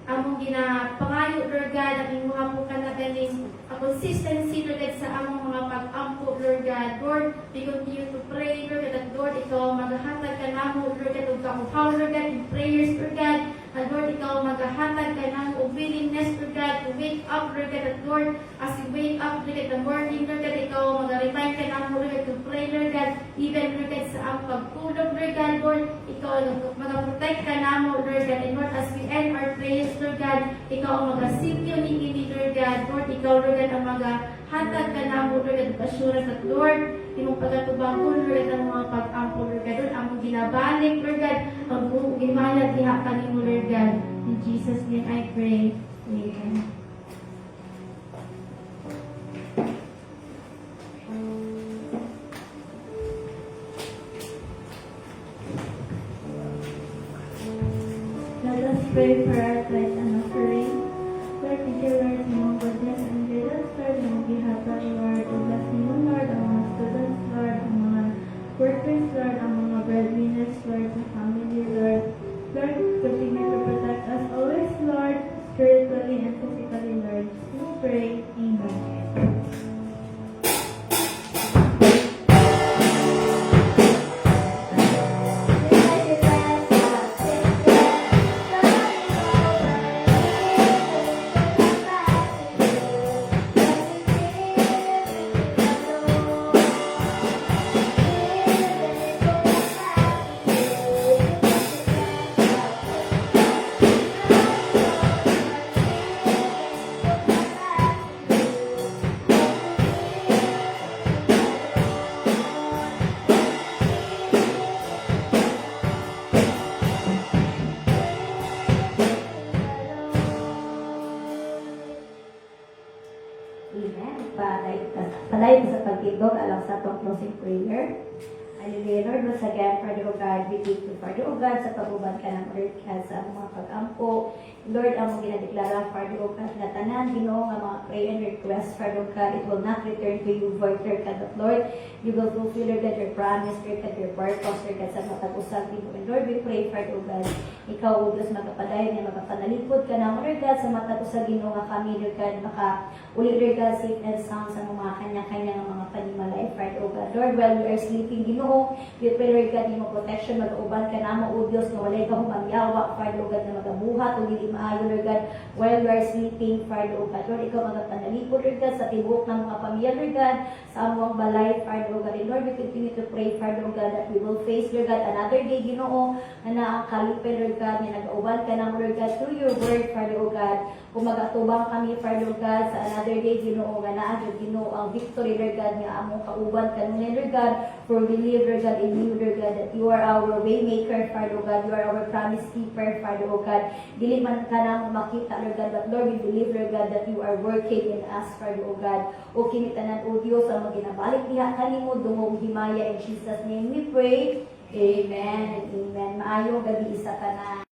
among ginapangayo, Lord God, ang imuha po ka na galing consistency, Lord God, sa among mga pag-ampo, Lord God. Lord, we continue to pray, Lord God, at Lord, ikaw maghahatag ka namo, Lord God, ug kauhaw, Lord God, in prayers, Lord God, and Lord, ikaw maghahatag ka namo og willingness, Lord God, to wake up, Lord God, at Lord, as we wake up, Lord God, in the morning, Lord God, ikaw mag-remind ka namo, Lord God, to pray, Lord God, even, Lord God, sa among pagtulog, Lord God, Lord, ikaw mag-protect ka namo, Lord God, and Lord, as we end our prayers, Lord God, ikaw ang mag-asipyo ni kini, Lord God, Lord, ikaw, Lord God, ang mag-hatag ka namo, Lord God, assurance at Lord, imong pagkatubangon, Lord God, ang mga pag-ampo, Lord God, Lord, among ginabalik, Lord God, ang buong imayat, diha kanimo, Lord God. In Jesus' name I pray. Amen. Let us pray for our life and offering. Lord, thank you, Lord, sa mga goodness and greatness, Lord, na magihatan, Lord, o blessing mo, Lord, ang mga students, Lord, ang mga workers, Lord, ang mga breadwinners, Lord, sa family, Lord. Lord, continue to protect us always, Lord, spiritually and physically, Lord. We pray, Amen. Amen. Palayo sa pagtindog alang sa itong closing prayer. Hallelujah, Lord, once again, Father, O God, we thank you, Father, O God, sa pag-uban ka ng earth ka sa mga pag-ampo. Lord, ang mga ginadeklara, Father, O God, na tanan, Ginoo, ang mga prayer and request, Father, O God, it will not return to you void, Lord God, but Lord, you will fulfill, Lord God, your promise, Lord God, your purpose, Lord God, sa matag-usag Ginoo. And Lord, we pray, Father, O God, ikaw, O Diyos, magkapadayon, na magkapanalipod ka na, Lord God, sa matag-usag Ginoo nga kami, Lord God, maka-uli, Lord God, safe and sound sa mga kanya-kanya ng mga panimalay, Father, O God. Lord, while we are sleeping, Ginoo, we pray, Lord God, yung protection, mag-uban ka na mo, O Diyos, na walay ka humangyawa, Father, O God, na magabuhat, o hindi maayo, Lord God, while we are sleeping, Father, O God. Lord, ikaw magpanalipod, Lord God, sa tibok ng mga pamilya, Lord God, sa among balay, Father, O God. And Lord, we continue to pray, Father, O God, that we will face, Lord God, another day, Ginoo, na nakalipay, Lord God, na nag-uban ka na mo, Lord God, through your word, Father, O God. Kung magatubang kami, Father, O God, sa another day, Ginoo, nga naadyo, Ginoo, ang victory, Lord God, nga among kauban kanunay, Lord God, for we live, Lord God, in you, Lord God, that you are our way maker, Father, O God, you are our promise keeper, Father, O God. Dili man ka na makita, Lord God, but Lord, we believe, Lord God, that you are working in us, Father, O God. O kinitanan, O Diyos, ang maginabalik diha kanimo, dungog himaya, in Jesus' name we pray. Amen and amen. Maayong gabi sa tanan.